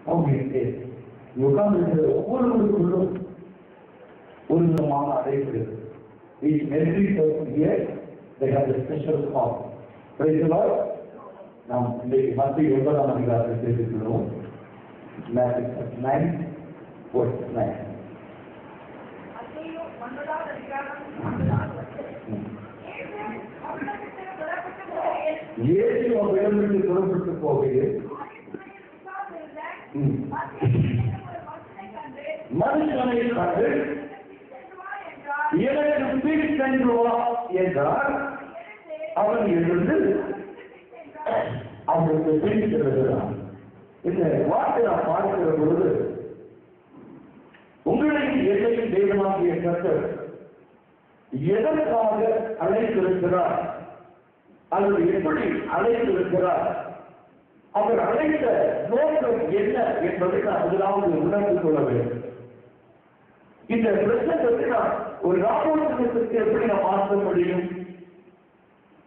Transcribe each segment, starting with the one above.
அவங்களுக்கு உட்கார்ந்து ஒவ்வொருவருக்குள்ளும் ஒரு விதமான அழைப்பு. Every person here, they have a special call. Praise the Lord. நாம் இன்றைக்கு மத்திய 9ஆம் அதிகாரத்தில் பேசிக்கிறோம். Matthew 9:9. இயேசு அவரிடமிருந்து புறப்பட்டு போகையில் மனுஷனை கண்டு எனக்கு பின் சென்று வா என்றார். அவன் எழுந்து அவனுக்கு பின் செல்கிறான். இந்த வார்த்தை நான் பார்க்கிற பொழுது உங்களையும் என்னையும் தேவனாகிய கர்த்தர் எதற்காக அழைத்திருக்கிறார் அல்லது எப்படி அழைத்திருக்கிறார், அவர் அழைத்த நோக்கம் என்ன என்பதை நான் முதலாவது உணர்ந்து கொள்ள வேண்டும். இந்த பிரச்சனை நான் ஒரு ராபோசனத்துக்கு எப்படி நாம் மாற்ற முடியும்?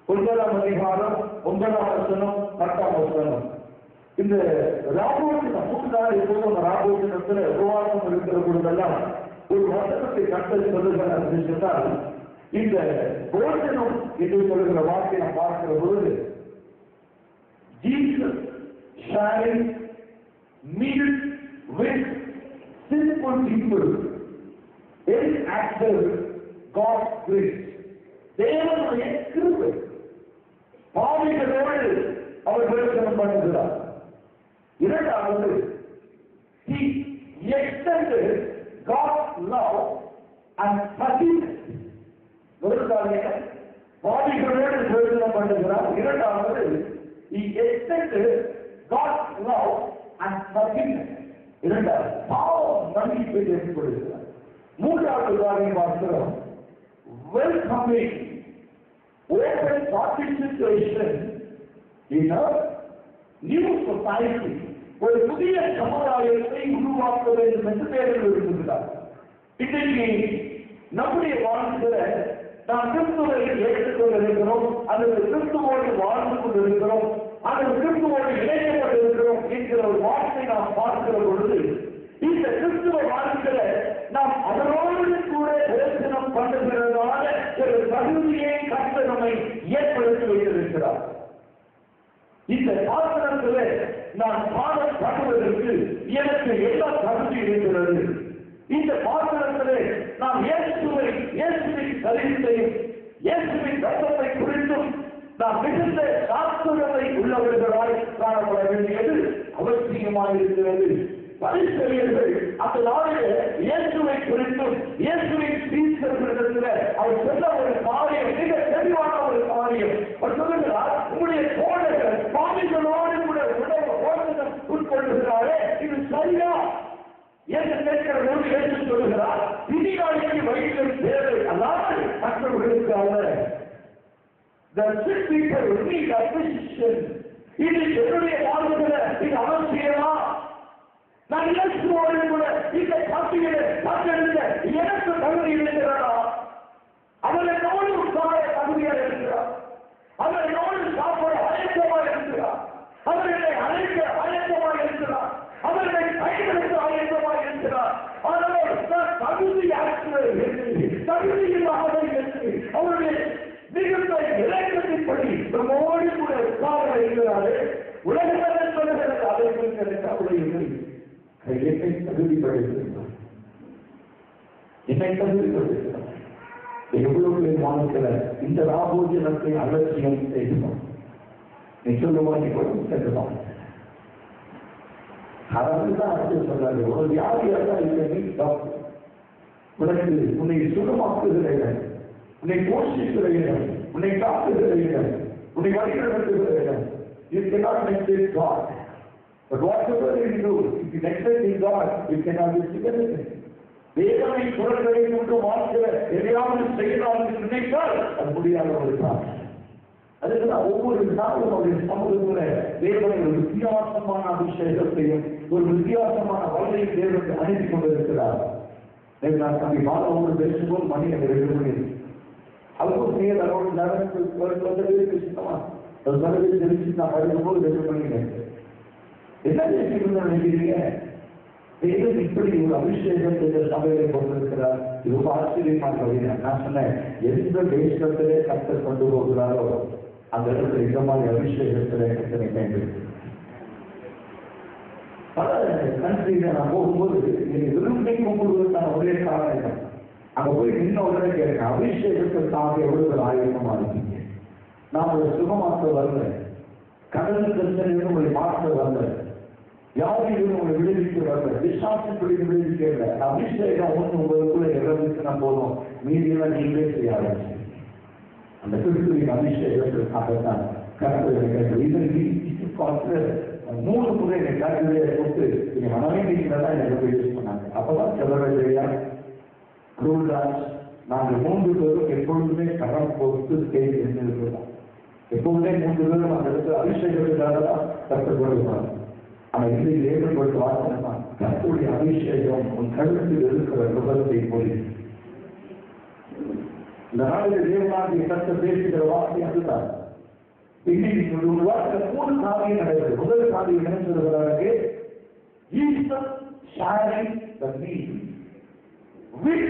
9ஆம் அதிகாரம் 9ஆம் வசனம் 10ஆம் வசனம். இந்த ராபோசனம் 3 நாள் எப்போதும் ராபோசனத்துல உபவாசம் இருக்கிற பொழுதெல்லாம் ஒரு வசனத்தை கட்டளை சொல்லுகிறார் என்று சொன்னால், இந்த போஜனம் என்று சொல்லுகிற வார்த்தையை நாம் பார்க்கிற பொழுது Jesus sharing meal with sinful people is after God's grace. தேவனுடைய கிருபை. பாவிகளோடு அவர் போஜனம் பண்ணுகிறார். இரண்டாவது, he extended God's love and forgiveness. முதலாவது பாவிகளோடு போஜனம் பண்ணுகிறார். இரண்டாவது, he extended God's love and forgiveness. இரண்டாவது, பாவம் மன்னிப்பை ஏற்படுகிறார். மூன்றாவது காரியம் பார்க்கிறோம், welcoming open participation in a new society. ஒரு புதிய சமுதாயத்தை உருவாக்க வேண்டும் என்று தேவன் விரும்புகிறார். இன்றைக்கு நம்முடைய வாழ்க்கையில நாம் கிறிஸ்துவை ஏற்றுக்கொண்டு இருக்கிறோம், அல்லது கிறிஸ்துவோடு வாழ்ந்து கொண்டிருக்கிறோம், அல்லது கிறிஸ்துவோடு இணைக்கப்பட்டிருக்கிறோம் என்கிற ஒரு வார்த்தை நாம் பார்க்கிற பொழுது, இந்த கிறிஸ்துவ வாழ்க்கையில நாம் அதனோடு கூட தரிசனம் பண்ணுகிறதான ஒரு தகுதியை கர்த்தர் நம்மை ஏற்படுத்தி வைத்திருக்கிறார். இந்த சாசனத்திலே நான் பாடப்படுவதற்கு எனக்கு எல்லா தகுதி இருக்கிறது. இந்த பாசனத்திலே நாம் இயேசுவின் சரித்தையும் இயேசுவின் ரத்தத்தை குறித்தும் நாம் மிகுந்த சாஸ்திரத்தை உள்ளவர்களாய் காணப்பட வேண்டியது அவசியமாயிருக்கிறது. பரிசேயர்கள் அந்த நாளில் இயேசுவை குறித்தும் இயேசுவின் சீஷர்களிடத்தில் அவர் சொன்ன ஒரு காரியம் மிக தெளிவான ஒரு காரியம். அவர் சொல்லுகிறார், உங்களுடைய தோழர்கள் பாவிகளோடு கூட உணவு போஜனம் உட்கொள்ளுகிறாரே, இது சரியா என்று கேட்கிற போது இயேசு சொல்லுகிறார், விதியாளிக்கு வழிகள் தேவை, அல்லாமல் மற்றவர்களுக்கு அல்ல. The sick people need a physician. இது என்னுடைய வாழ்வுல இது அவசியமா? நான் இயேசுவோடு கூட இந்த பட்டியலை பட்டெடுக்க எனக்கு தகுதி இருக்கிறதா? அவர் என்னோடு உட்கார தகுதியாக இருக்கிறார், அவர் என்னோடு சாப்பிட ஆயத்தமாக இருக்கிறார், அவர் என்னை அழைக்க ஆயத்தமாக இருக்கிறார், அவர் என்னை கைகளுக்கு ஆயத்தமாக இருக்கிறார். ஆனால் நான் தகுதியில்லாத என்று அவருடைய மிகுந்த இலக்கத்தின்படி நம்மோடு கூட உட்கார இருக்கிறாரே. உலகத்தை சொல்லுகிறது அதை குறித்த அவருடைய என்னை தகுதிப்படுத்தினார், என்னை தகுதிப்படுத்தினார். எவ்வளவு மாநில இந்த ராபோஜனத்தை அலட்சியம் செய்தோம். நீ சொல்லுவாங்க செல்லுவாங்க. அதனால்தான் அடுத்து சொல்றாரு, ஒரு வியாதியாக இல்லை, உனக்கு உன்னை சுகமாக்குகிறேன், உன்னை போஷிக்கிறேன், உன்னை காக்குகிறேன், உன்னை வழிநடத்துகிறேன். You cannot neglect God. But whatever you do, if you neglect God, you cannot receive anything. தேவனை குரல்களை கொண்டு வாழ்க்கிற எதையாவது செய்யலாம் என்று நினைத்தால் அது முடியாத ஒரு காரணம். அதுக்குதான் ஒவ்வொரு நாளும் அவருடைய சமூகத்தில் தேவனை ஒரு வித்தியாசமான அபிஷேகத்தையும் ஒரு வித்தியாசமான வழியையும் தேவனுக்கு அனுப்பி கொண்டிருக்கிறார். நான் தம்பி பாலவோடு பேசும்போது மணி அந்த 2 மணி அதுவும் நேர் அதோடு நடந்து சின்னமா அது மனதில் தெரிவிச்சு நான் வரும்போது 2 மணி என்ன பேசிக்கணும்னு நினைக்கிறீங்க? தேவன் இப்படி ஒரு அபிஷேகத்தை இந்த சபையில கொண்டிருக்கிறார். இது ரொம்ப ஆச்சரியமா சொல்றீங்க. நான் சொன்னேன், எந்த தேசத்திலே கர்த்தர் கொண்டு போகிறாரோ அந்த இடத்துல இந்த மாதிரி அபிஷேகத்திலே கர்த்தரை பயன்படுத்தி பல கண்ட்ரியில நான் போகும்போது விரும்பி கும்பிடுவதற்கான ஒரே காரணம், அங்க போய் நின்ன உடனே கேட்க அபிஷேகத்திற்காக எவ்வளவு ஆயிரமா இருக்கீங்க. நான் உங்களை சுகமாக்க வரல, கடல் பிரச்சனை உங்களை மாற்ற வரல, யாரையும் உங்களை விடுவிக்க வரல, விசாசப்படி விடுவிக்க. அபிஷேகம் ஒன்று உங்களுக்குள்ள இறந்துச்சுன்னா போதும், மீதியெல்லாம் நீங்களே செய்ய ஆரம்பிச்சு. அந்த கிறிஸ்துவின் அபிஷேகத்திற்காகத்தான் கருத்து பார்த்து 3 முறை என்னை கருத்துலையை கொடுத்து நீங்க மனவேண்டிதான் எனக்கு போய் பண்ணாங்க. அப்பதான் செலவழியா ரூல்ராஜ் நாங்கள் 3 பேரும் எப்பொழுதுமே கரம் கொடுத்து தேடி இருந்திருக்கிறோம். எப்பொழுதுமே 3 பேரும் அந்த இடத்துல அபிஷேகத்துக்காக தான் கற்றுக்கொள்வாங்க. ஆனா இதை ஏற்படுத்த வாசனமா கருத்துடைய அபிஷேகம் உன் கருத்தில் இருக்கிற விபரத்தை போய் இந்த நாளில் தேவனாகிய கருத்தை பேசுகிற வார்த்தை அதுதான். இன்னைக்கு ஒரு வாரத்தில் 3 காரியம் நடக்கிறது. முதல் காரியம் என்ன சொல்கிறாருக்கு? Jesus sharing the need with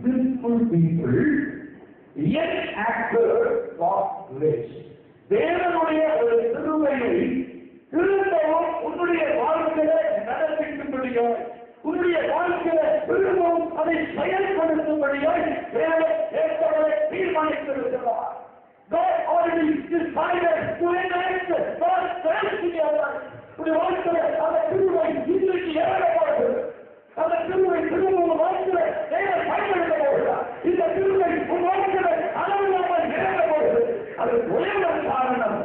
sinful people yet acted for grace. தேவனுடைய ஒரு திருமையை திரும்பவும் உன்னுடைய வாழ்க்கையில நடப்பிக்கும்படியாய், உன்னுடைய வாழ்க்கையில திரும்பவும் அதை செயல்படுத்தும்படியாய் தேவன் ஏற்றவரை தீர்மானித்திருக்கிறார். God already decided to enact God's grace in your life. உன்னுடைய வாழ்க்கையில அந்த திருமை இன்றைக்கு ஏறப்படுகிறது. அந்த திருமை திரும்ப உன் வாழ்க்கையில தேவன் பயன்படுத்த போகிறார். இந்த திருமை உன் வாழ்க்கையில அளவில்லாமல் ஏறப்படுகிறது. அது ஒரே காரணம்,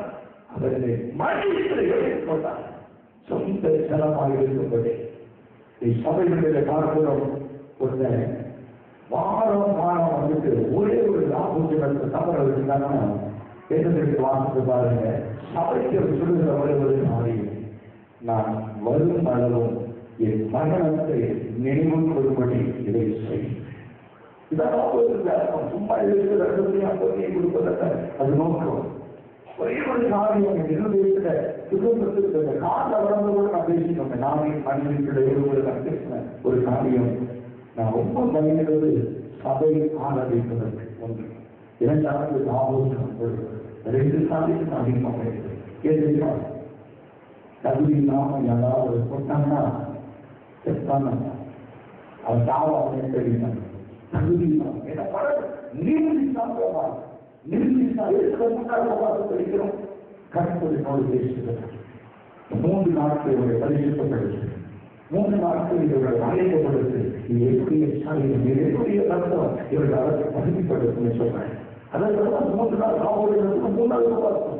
அவர்களை மனிதர்களை எடுத்துக்கொண்டார். சொந்த செலமாக இருக்கும்படி சபைகளில் பார்க்கிறோம். ஒரு வாரம் வந்துட்டு ஒரே ஒரு லாபத்தை தவறு இருந்தாங்கன்னா தேர்ந்தெடுத்து வாசித்து பாருங்க. சபைக்கு சொல்லுகிற ஒரு நாளையும் நான் வரும் அளவும் என் மரணத்தை நினைவு கொள்ளும்படி இதை செய்யும். இதெல்லாம் சும்மா எழுதுகிற கொடுப்பதற்கு அது நோக்கம். ஒரே ஒரு காரியம் இருந்த குடும்பத்திற்கு கால வளர்ந்து கூட நான் பேசினோம். நானே மனிதர்களுடைய நான் பேசின ஒரு காரியம். நான் ரொம்ப பயணிக்கிறது சபை ஆராதிப்பதற்கு ஒன்று. 2வது ஆலோசனை 2 சாதிக்கு நான் அதிகமாக கேட்கிறேன். தகுதி இல்லாம யாராவது போட்டாங்கன்னா செத்தான அவன் சாவாக தெரியும். தகுதி இல்லாம என்ன பட நிர்மித்தான் போவாங்க. நிர்மித்தா எடுக்கிறோம் படிக்கிறோம். கருத்தோடு பேசுகிறார். 3 நாட்கள் பரிசுத்தப்படுது. 3 நாட்கள் இவர்கள் அழைக்கப்படுது. இது எப்படி என்னுடைய ரத்தம் இவர்கள் அதை பகுதிப்படுத்துன்னு சொல்றேன். அதற்கு 3 நாள் காவலர்களுக்கு 3வது வாசம்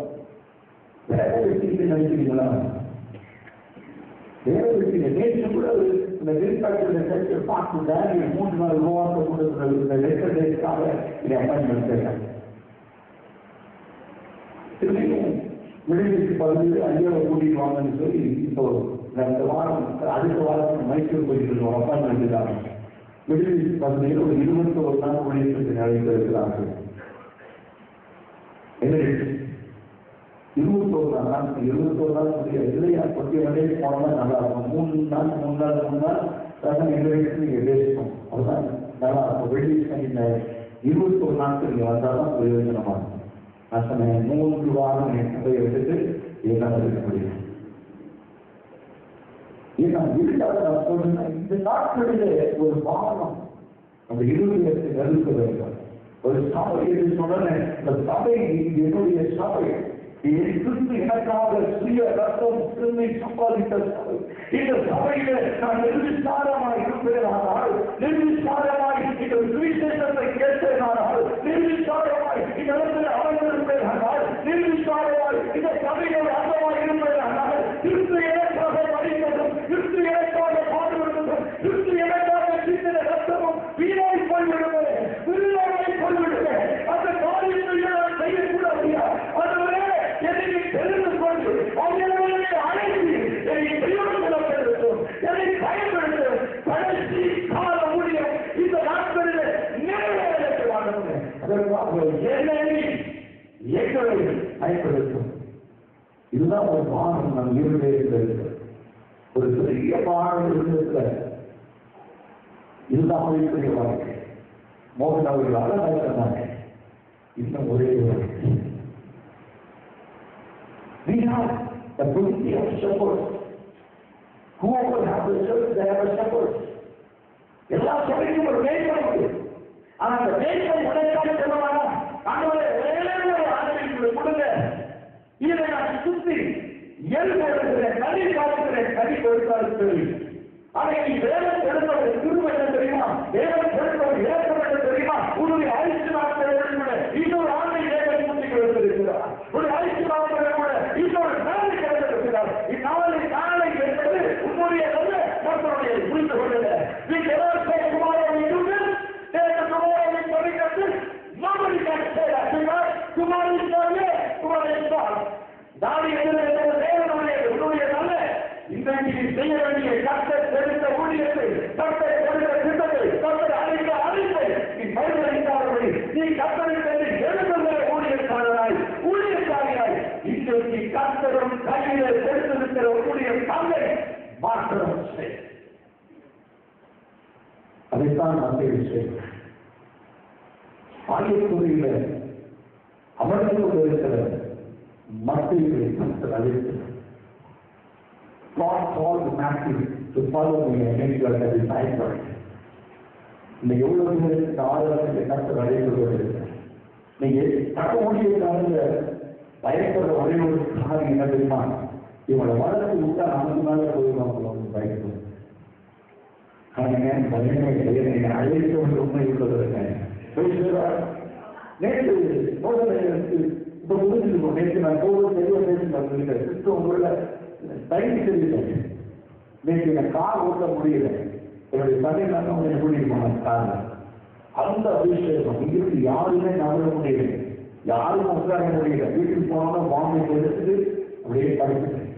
வேற வெற்றி நினைக்கிறீங்களா? வேற வெற்றி நேற்று கூட இந்த வெளிப்பாட்டு பார்த்து 3 நாள் உபவாசம் கொடுக்கிற லெட்டர்க்காக இதை அப்பாயின்மெண்ட் செய்யறாங்க. திரும்பியும் விடுதலைக்கு பகுதியில் ஐயாவை கூட்டிட்டு வாங்கன்னு சொல்லி இப்போ இந்த வாரம் அடுத்த வாரம் மைசூர் போயிட்டு இருக்கோம். அப்பாயின்மெண்ட் தான் விடுதலைக்கு பகுதியில் ஒரு 21 நாள் ஊழியர்களுக்கு அழைத்து இருக்கிறார்கள். என்ன 21 நாள் முடியாது இல்லையா? கொஞ்சம் வரையே போனோம்னா நல்லா இருக்கும். 3 நாள் அதான் எங்க வீட்டுக்கு நீங்க பேசணும். அதுதான் நல்லா இருக்கும். வெள்ளி சனி 21 நாட்கள் நீங்க வந்தால்தான் பிரயோஜனமா இருக்கும். நான் சொன்னேன் 3 வாரம் என் சபையை எடுத்துட்டு என்னால் இருக்க முடியும். ஏன்னா வீட்டாக நான் சொல்றேன், இந்த நாட்களிலே ஒரு வாரம் அந்த 20 நெருக்க வேண்டும். ஒரு சபை என்று சொன்னேன், இந்த சபை என்னுடைய சபை. கிறிஸ்து எனக்காக சுய ரத்தம் சிறுமை சம்பாதித்த சபை. இந்த சபையில நான் நிர்விசாரமாய் இருப்பேனானால், நிர்விசாரமாய் இந்த சுவிசேஷத்தை கேட்பேனானால், நிர்விசாரமாய் இந்த இடத்தில் அமர்ந்திருப்பேனானால், நிர்விசாரமாய் இந்த சபையில் அங்கமாய் இருப்பேனானால், கிறிஸ்து எனக்காக மடிந்ததும், கிறிஸ்து எனக்காக பாடுபடுவதும், கிறிஸ்து எனக்காக சிந்தின ரத்தமும் வீணாய் போய்விடுமே, வீணாய் போய்விடுமே. அந்த காரியத்தை நான் செய்யக்கூட முடியாது. அதுவரை என்னை தெரிந்து கொண்டு அவர்களை அழைத்து என்னை பிரயோஜனப்படுத்தும், என்னை பயன்படுத்த கடைசி கால ஊழியம் இந்த நாட்களில் நிறைவேற்ற வேண்டும். அதற்காக என்னை எங்களை பயன்படுத்தும். இதுதான் ஒரு வாரம் நம் இருந்தே இருக்கிறது. பெரிய பாடல்கள் இதுதான் பெரிய வாழ்க்கை. மோகன் அவர்கள் அழகாக சொன்னாங்க. இன்னும் ஒரே we have the beauty of shepherds. Whoever has the church, they have a shepherd. எல்லா சபைக்கும் ஒரு மேய்ப்பன் உண்டு. ஆனா அந்த மேய்ப்பன் உடைக்காக சொல்லுவாங்க, ஆண்டவரே ஒரே ஒரு ஆண்டவரை கொடுங்க, இதை நான் சுத்தி எல் கொடுக்கிறேன், கனி காட்டுகிறேன், கனி கொடுத்தாலும் சரி. ஆனா நீ வேதம் கொடுத்த ஒரு திரும்ப என்ன தெரியுமா, வேதம் கொடுத்த ஒரு இலக்கம் என்ன தெரியுமா, உன்னுடைய ஆயுசு நாட்கள் இன்னொரு ஆண்டை வேதம் சுத்தி கொடுத்திருக்கிறார். ஒரு ஆயுசு நாட்கள் கூட இன்னொரு நாளை கொடுத்திருக்கிறார். இந்நாளை நாளை என்பது உன்னுடைய நல்ல மற்றவருடைய புரிந்து கொள்ளுங்க. நீ எதாவது குமாரவை இருந்து குமாரவை பறிக்கிறது nobody can say that because tomorrow is not yet, tomorrow is not. தாடி எதிர்த்து தேவனுடைய உன்னுடைய நல்ல இன்றைக்கு செய்ய வேண்டிய கர்த்தர் தெரிந்த ஊழியத்தை, கர்த்தர் தெரிந்த திட்டத்தை, கர்த்தர் அழைத்த அழைப்பை நீ பரிசீலிக்காதபடி நீ கர்த்தரை தெரிந்து எழுதுகிற ஊழியக்காரியாய் இன்றைக்கு கர்த்தரும் கையிலே தெரிந்திருக்கிற உன்னுடைய தந்தை மாற்றம் செய். அதைத்தான் நான் செய்கிறேன். ஆகியத்துறையில அமர்ந்து கொண்டிருக்கிற மத்தியிலே கர்த்தர் அழைக்கிறார். God called Matthew to follow me and make you a disciple. இந்த எவ்வளவு பேருக்கு ஆதரவு கர்த்தர் அழைத்து கொண்டிருக்கிறார். நீங்க தக்க முடியாத பயப்படுற ஒரே ஒரு காரணம் என்ன தெரியுமா, இவங்களை வளர்த்து விட்டா நமக்கு மேல போயிருவாங்க பயப்படும். அழைத்து உண்மை உள்ளது. நேற்று இப்ப முடிஞ்சிருக்கோம். நேற்று நான் போவது தெளிவாக பேசுகிறேன். கிறிஸ்துவ உங்களோட டைம் தெரியல. நேற்று எனக்கு கார் ஓட்ட முடியல. என்னுடைய சதையிலான எனக்கு கூட்டிட்டு காரணம் அந்த அபிஷேகம் இங்கிருந்து யாருமே நகர முடியல, யாரும் உட்கார முடியல. வீட்டுக்கு போனோம்னா வாங்கி எடுத்துட்டு அப்படியே படிச்சுட்டேன்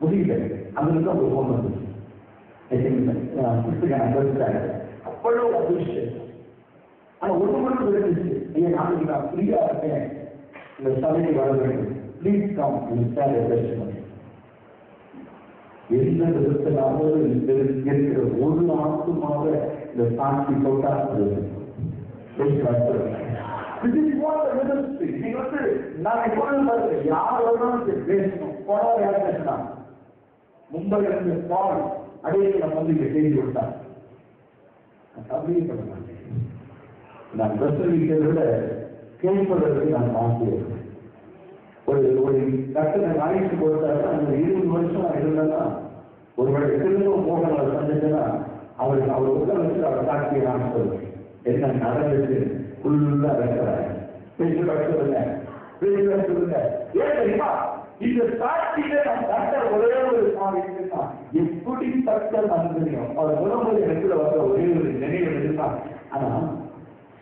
முடியல. அங்கிருந்து அவங்க போன் வந்துச்சு. அவ்வளவு அபிஷேகம். ஆனா ஒரு முறை இருந்துச்சு, ஏன் நாளைக்கு நான் ஃப்ரீயா இருக்கேன், இந்த சபைக்கு வர வேண்டும், ப்ளீஸ் கம் பேசணும். எந்த விதத்திலாவது இருக்கிற ஒரு ஆத்துமாக இந்த சாட்சி போட்டா மும்பைல இருந்து பால் அடையலாம் வந்து இங்க செய்து விட்டார். நான் பிரசவிக்கிறத விட கேட்பதற்கு நான் ஆசையேன். ஒரு கட்டண ஆயுசு கொடுத்தாரு. அந்த 20 வருஷம் இருந்தா ஒருவேளை திரும்ப போகல சந்திச்சா அவருக்கு அவர் உள்ள வச்சு அவர் சாட்சியை நான் சொல்லுவேன். என்ன நடந்துச்சு ஃபுல்லா வைக்கிறாரு. சொல்லுங்க ஏன் தெரியுமா, இந்த சாட்சியில நம் கட்டர் ஒரே ஒரு இருக்குன்னா எப்படிப்பட்ட மனிதனையும் அவர் முதல் இடத்துல வர ஒரே ஒரு நினைவு இருந்தா. ஆனா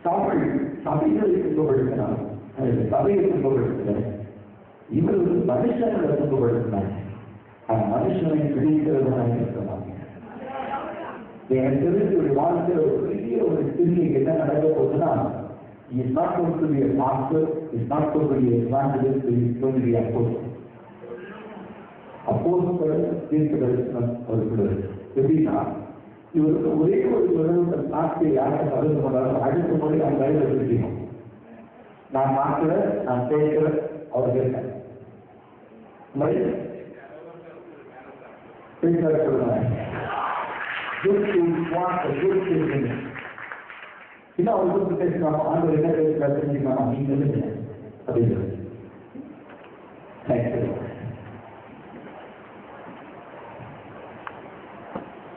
தமிழ் சபைகளை துன்பப்படுத்தினார், சபையை துன்பப்படுத்தினார். இவர் மனுஷங்களை துன்பப்படுத்தினார். மனுஷனை பிடிக்கிறதுனால இருக்கிறாங்க. எனக்கு தெரிஞ்சு ஒரு வாழ்க்கையில் ஒரு பெரிய ஒரு சிறிய என்ன நடக்க போகுதுன்னா, is not going to be a pastor, is not going to be a evangelist, is going to be a apostle. அப்போஸ்தலர் தீர்க்கதரிசனம் அவர்கள் எப்படின்னா, இவருக்கு ஒரே ஒரு வருட நாட்டை யாரை கலந்து கொண்டாலும் அடுத்த முறை நான் கையில் வச்சிருக்கணும். நான் நாட்டில் நான் பேசுகிற அவர் கேட்டேன் இன்னும் அவருக்கு பேசலாமா, ஆண்டு என்ன பேசுகிறார் தெரிஞ்சுக்கலாமா, நீங்க அப்படின்னு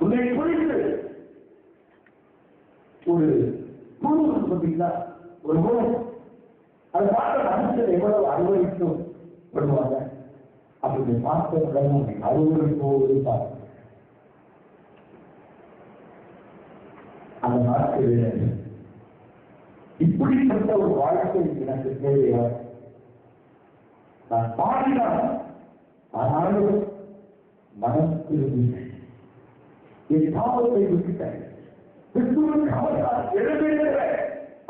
உன்னை குறித்து ஒரு குழு பார்த்தீங்களா, ஒரு குழு அதை பார்த்த மனுஷன் எவ்வளவு அனுபவிக்கும் விடுவாங்க. அப்படி பார்த்த அறுவடைப்போது பார்க்க அந்த நாட்களில் இப்படிப்பட்ட ஒரு வாழ்க்கை எனக்கு தேவையா? நான் பாடினான், ஆனாலும் மனம் திரும்பினேன், என் பாவத்தை விட்டுட்டேன்,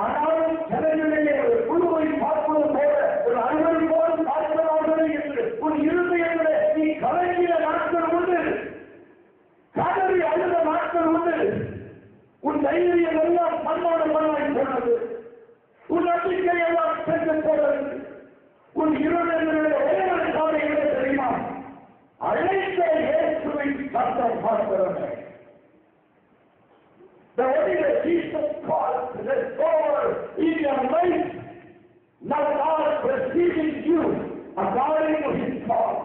ஆனாலும் ஜனங்களுடைய ஒரு குழுவை பார்ப்பது போல ஒரு அனுமதிப்போடு பார்க்கிறார்கள் என்று உன் இருதயங்களை நீ கலங்கிய நாட்கள் உண்டு. இப்பொழுது உன் தைரியம் எல்லாம் மண்ணோடு மண்ணாய் போனது. உன் நம்பிக்கை எல்லாம் சென்று போனது. உன் இருவர்களுடைய ஒரே ஒரு காரியங்களே தெரியுமா? அழைத்த இயேசுவின் சத்தம் மாத்திரமே. The only that Jesus calls to the power in your life, not God receiving you according to his call.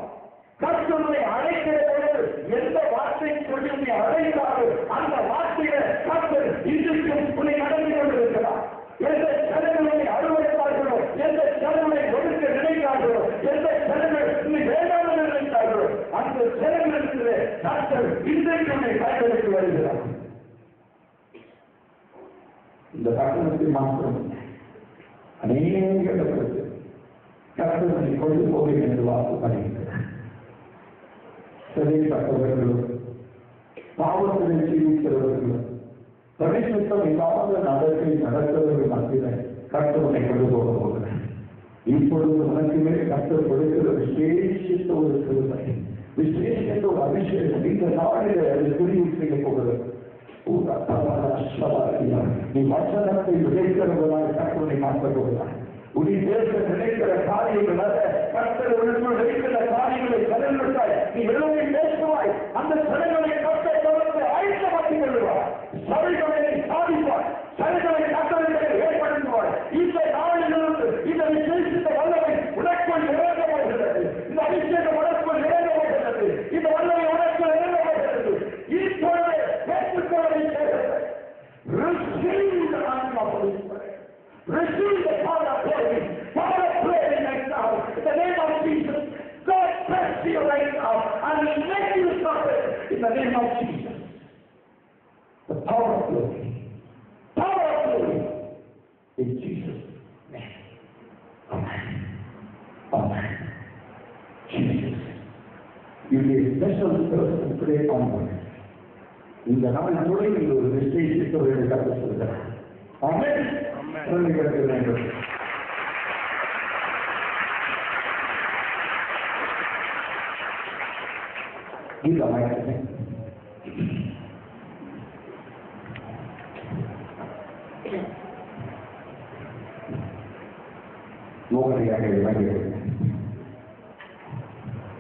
கர்த்தரை அழைக்கிறவர்கள் எந்த வார்த்தையை சொல்லி நீ அழைத்தாரோ அந்த வார்த்தையை கர்த்தர் இன்றைக்கும் உன்னை நடந்து கொண்டிருக்கிறார். எந்த ஜனங்களை அறுவடைத்தார்களோ, எந்த ஜனங்களை ஒடுக்க நினைத்தார்களோ, எந்த ஜனங்கள் நீ வேண்டாம் என்று நினைத்தார்களோ அந்த ஜனங்களுக்கு கர்த்தர் இன்றைக்கு உன்னை பயன்படுத்தி வருகிறார். இந்த பட்டணத்தை மாத்திரம் அநேக கர்த்தரை கொண்டு போவேன் என்று வாக்கு பண்ணுகிறார். சிறைப்பட்டவர்களும் பாவத்தினை ஜீவிக்கிறவர்களும் பரிசுத்தம் இல்லாத நடத்தை நடக்கிறவர்கள் மத்தியில் கர்த்தரை கொண்டு போக போகிறார். இப்பொழுது உனக்குமே கர்த்தர் கொடுக்கிற விசேஷித்த ஒரு கிருபை, விசேஷித்த ஒரு அபிஷேகம் இந்த நாளில் அது குறிவு செய்ய போகிறது. நீ வசனத்தை விதைக்கிறவர்களால் கர்த்தரை மாற்றப் போகிறார். உனி பேச நினைக்கிற காரியங்களாக கர்த்தர் நினைக்கிற காரியங்களை கடல்விட்டாய். நீ எதுவுமே பேசுவாய். அந்த சடைகளை கர்த்தர் தொடர்ந்து ஆயத்தமாக்கிக் கொள்வார். சபைகளை சாதிப்பாய். சடைகளை கட்டளைகளை ஏற்படுத்துவாய். இந்த நாளிலிருந்து இந்த விசேஷித்த வல்லமை உனக்குள் இறங்க போகிறது. இந்த அபிஷேகம் உனக்குள் இறங்க போகிறது. இந்த வல்லமை உனக்குள் இறங்க போகிறது. இப்பொழுது ஏற்றுக்கொள்ள receive the power of glory, power of glory right now. In the name of Jesus, God bless you right now and will make you suffer in the name of Jesus. The power of glory, power of glory in Jesus' name. Amen. Amen. Jesus, you be a special person today onward. இந்த நாள் முழுவதும் ஒரு விசேஷித்தவர்களை கற்று சொல்கிறார். ஆமென். சொல்லுகிறது வேண்டும். இந்த மாதிரி மோகனையாக விளங்குகிறது.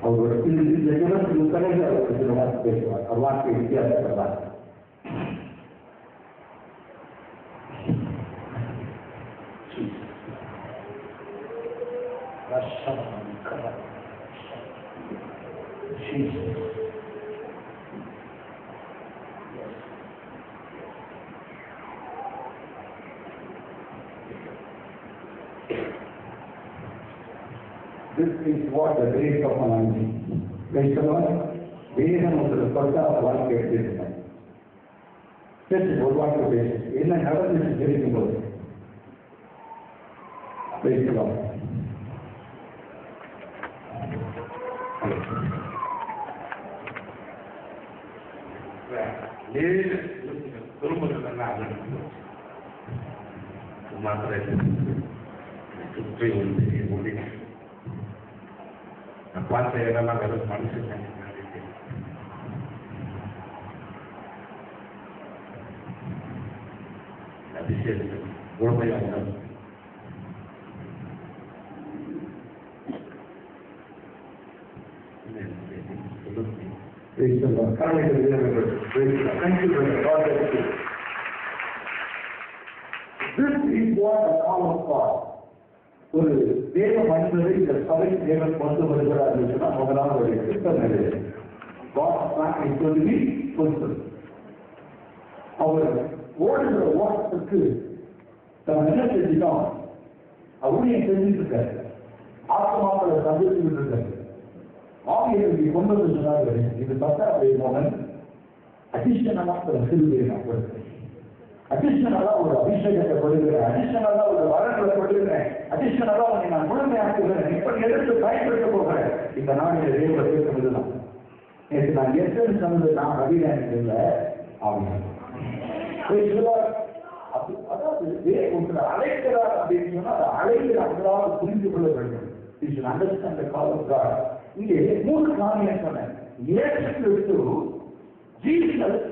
அவர் இந்த நிலத்துக்கு பிறகு அவர் சில வார்த்தை பேசுவார். அவர் வார்த்தை வித்தியாசப்படுவார். This is what the grace of anointing. Praise the Lord. வேதம் ஒரு பட்டாத வாழ்க்கை எடுத்திருந்தார். பேசு ஒரு வார்த்தை பேசு. என்ன நடந்துச்சு தெரியும் போது. Praise the Lord. பார்த்த இடம்லாம் வெறும் மனசு அதிசயம் முழுமையாக ஒரு தேவ மனிதரை இந்த சபை தேவன் கொண்டு வருகிறார் என்று சொன்னால் முதலாவது திட்டம் நிலையில் அவர் ஓடுகிற ஓட்டத்துக்கு தன் என்ன செஞ்சிட்டோம் ஊழியம் செஞ்சுட்டு இருக்காரு. ஆத்மாக்களை சந்திச்சுட்டு இருக்காரு. ஆவியை கொண்டு வந்து சொன்னார்கள் இது பத்தாவது மோகன் அடிஷனலாக சிறுவையை நான் கொடுக்கிறேன். அடிஷனலா ஒரு அபிஷேகத்தை கொடுக்கிறேன். அடிஷனலா ஒரு வரங்களை கொடுக்கிறேன். அடிஷனலா உன்னை நான் முழுமையாக்குகிறேன். இப்படி எடுத்து பயன்படுத்த போகிறேன். இந்த நாளில் தேவ பேசுறதுதான். நேற்று நான் எத்தனை சொன்னது நான் அபிராமி இல்லை ஆவியானவர். அதாவது ஒன்று அழைக்கிறார் அப்படின்னு சொன்னா அதை அழைக்கிற அவர்களால் புரிந்து கொள்ள வேண்டும். Understand call of God. இங்கே மூன்று காரியம் சொன்னேன். இயேசு கிறிஸ்து Jesus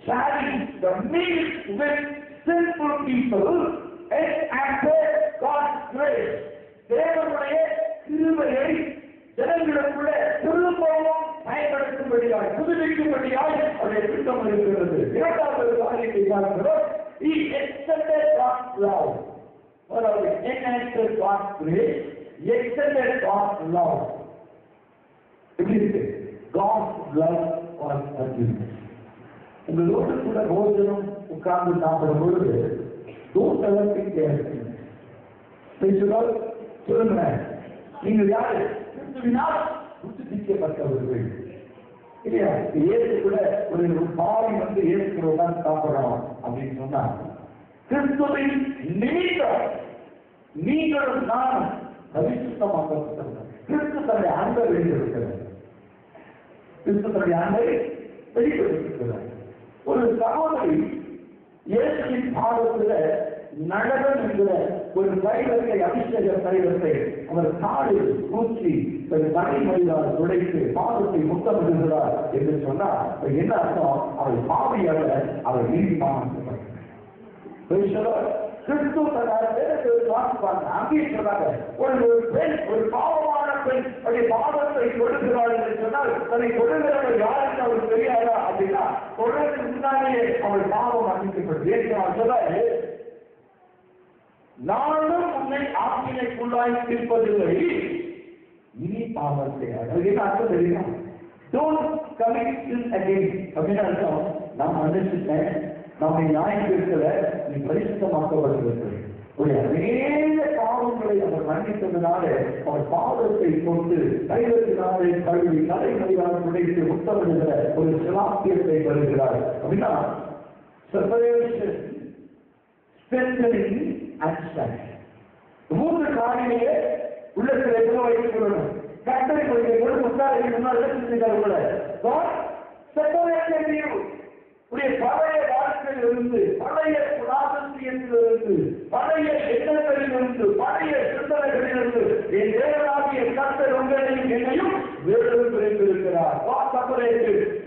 sharing the meal with sinful people and after God's grace. தேவனுடைய கிருபையை ஜனங்களுக்குள்ள திரும்பவும் பயன்படுத்தும்படியாய் புதுப்பிக்கும்படியாய் அவருடைய திட்டம் இருக்கிறது. இரண்டாவது காரியத்தை பார்க்கிறோம். He extended God's love. அதாவது enacted God's grace, extended God's love. God's love was forgiveness. உங்களோடு கூட போஜனம் உட்கார்ந்து சாப்பிடும் பொழுது don't ever think they are sinners. சொல்லுங்க, நீங்கள் யாரு? கிறிஸ்துவினால் புதுப்பிக்கப்பட்டவர்கள். இல்லையா? இயேசு கூட ஒரு பாவி வந்து இயேசுவோட சாப்பிடணும் அப்படின்னு சொன்னா, கிறிஸ்துவின் நிமித்தம் நீங்களும் நான் பரிசுத்தமாக்கப்பட்டவர்கள். கிறிஸ்து தன்னுடைய அன்பை வெளியிட்டிருக்கிறார். கிறிஸ்து தன்னுடைய அன்பை வெளியிட்டிருக்கிறார். ஒரு சகோதரி இயேசுவின் பாதத்துல நகரம் என்கிற ஒரு தைலத்தை, அபிஷேக தைலத்தை அவர் காலில் ஊற்றி தலைமொழியால் உடைத்து பாதத்தை முத்தமிடுகிறார் என்று சொன்னால் என்ன அர்த்தம்? அவர் பாவியல்ல, அவர் நீதிமான். கிறிஸ்து அங்கே சொன்னாங்க, ஒரு பெண், ஒரு பாவமான பெண் அவருடைய பாவத்தை கொடுக்கிறாள் என்று சொன்னால் தன்னை கொடுக்கிறவர்கள் யாருக்கு அவருக்கு தெரியாதா அப்படின்னா கொடுறதுக்கு முன்னாலேயே அவள் பாவம் மன்னிக்கப்படுது. நானும் உன்னை ஆக்கினைக்குள்ளாய் தீர்ப்பதில்லை, இனி பாவத்தை என்ன அர்த்தம் தெரியுமா? Don't commit sin again அப்படின்னு அர்த்தம். நான் மன்னிச்சுட்டேன், நம்மை நியாயத்திற்குல நீ பரிசுத்தமாக்கப்படுகிறது. அநேக பாவங்களை அவர் மன்னித்ததுனால அவர் பாவத்தை கொண்டு தைலத்தினாலே கழுவி தலைமொழியால் உடைத்து முத்தமிடுகிற ஒரு சிலாக்கியத்தை பெறுகிறார். அப்படின்னா செப்பரேஷன், ஸ்ட்ரெங்தனிங் அண்ட் ஸ்ட்ரெங்த். மூன்று காரியங்களே உள்ளத்தில் எவ்வளவு வைத்துக் கொள்ளணும். கட்டளை கொள்கைகள் முன்னாடி உடைய பழைய வாழ்க்கையிலிருந்து, பழைய குணாதிசயத்திலிருந்து, பழைய எண்ணங்களிலிருந்து, பழைய சிந்தனைகளிலிருந்து என் தேவனாகிய கர்த்தர் உங்களையும் என்னையும் வேறு பிரித்திருக்கிறார்.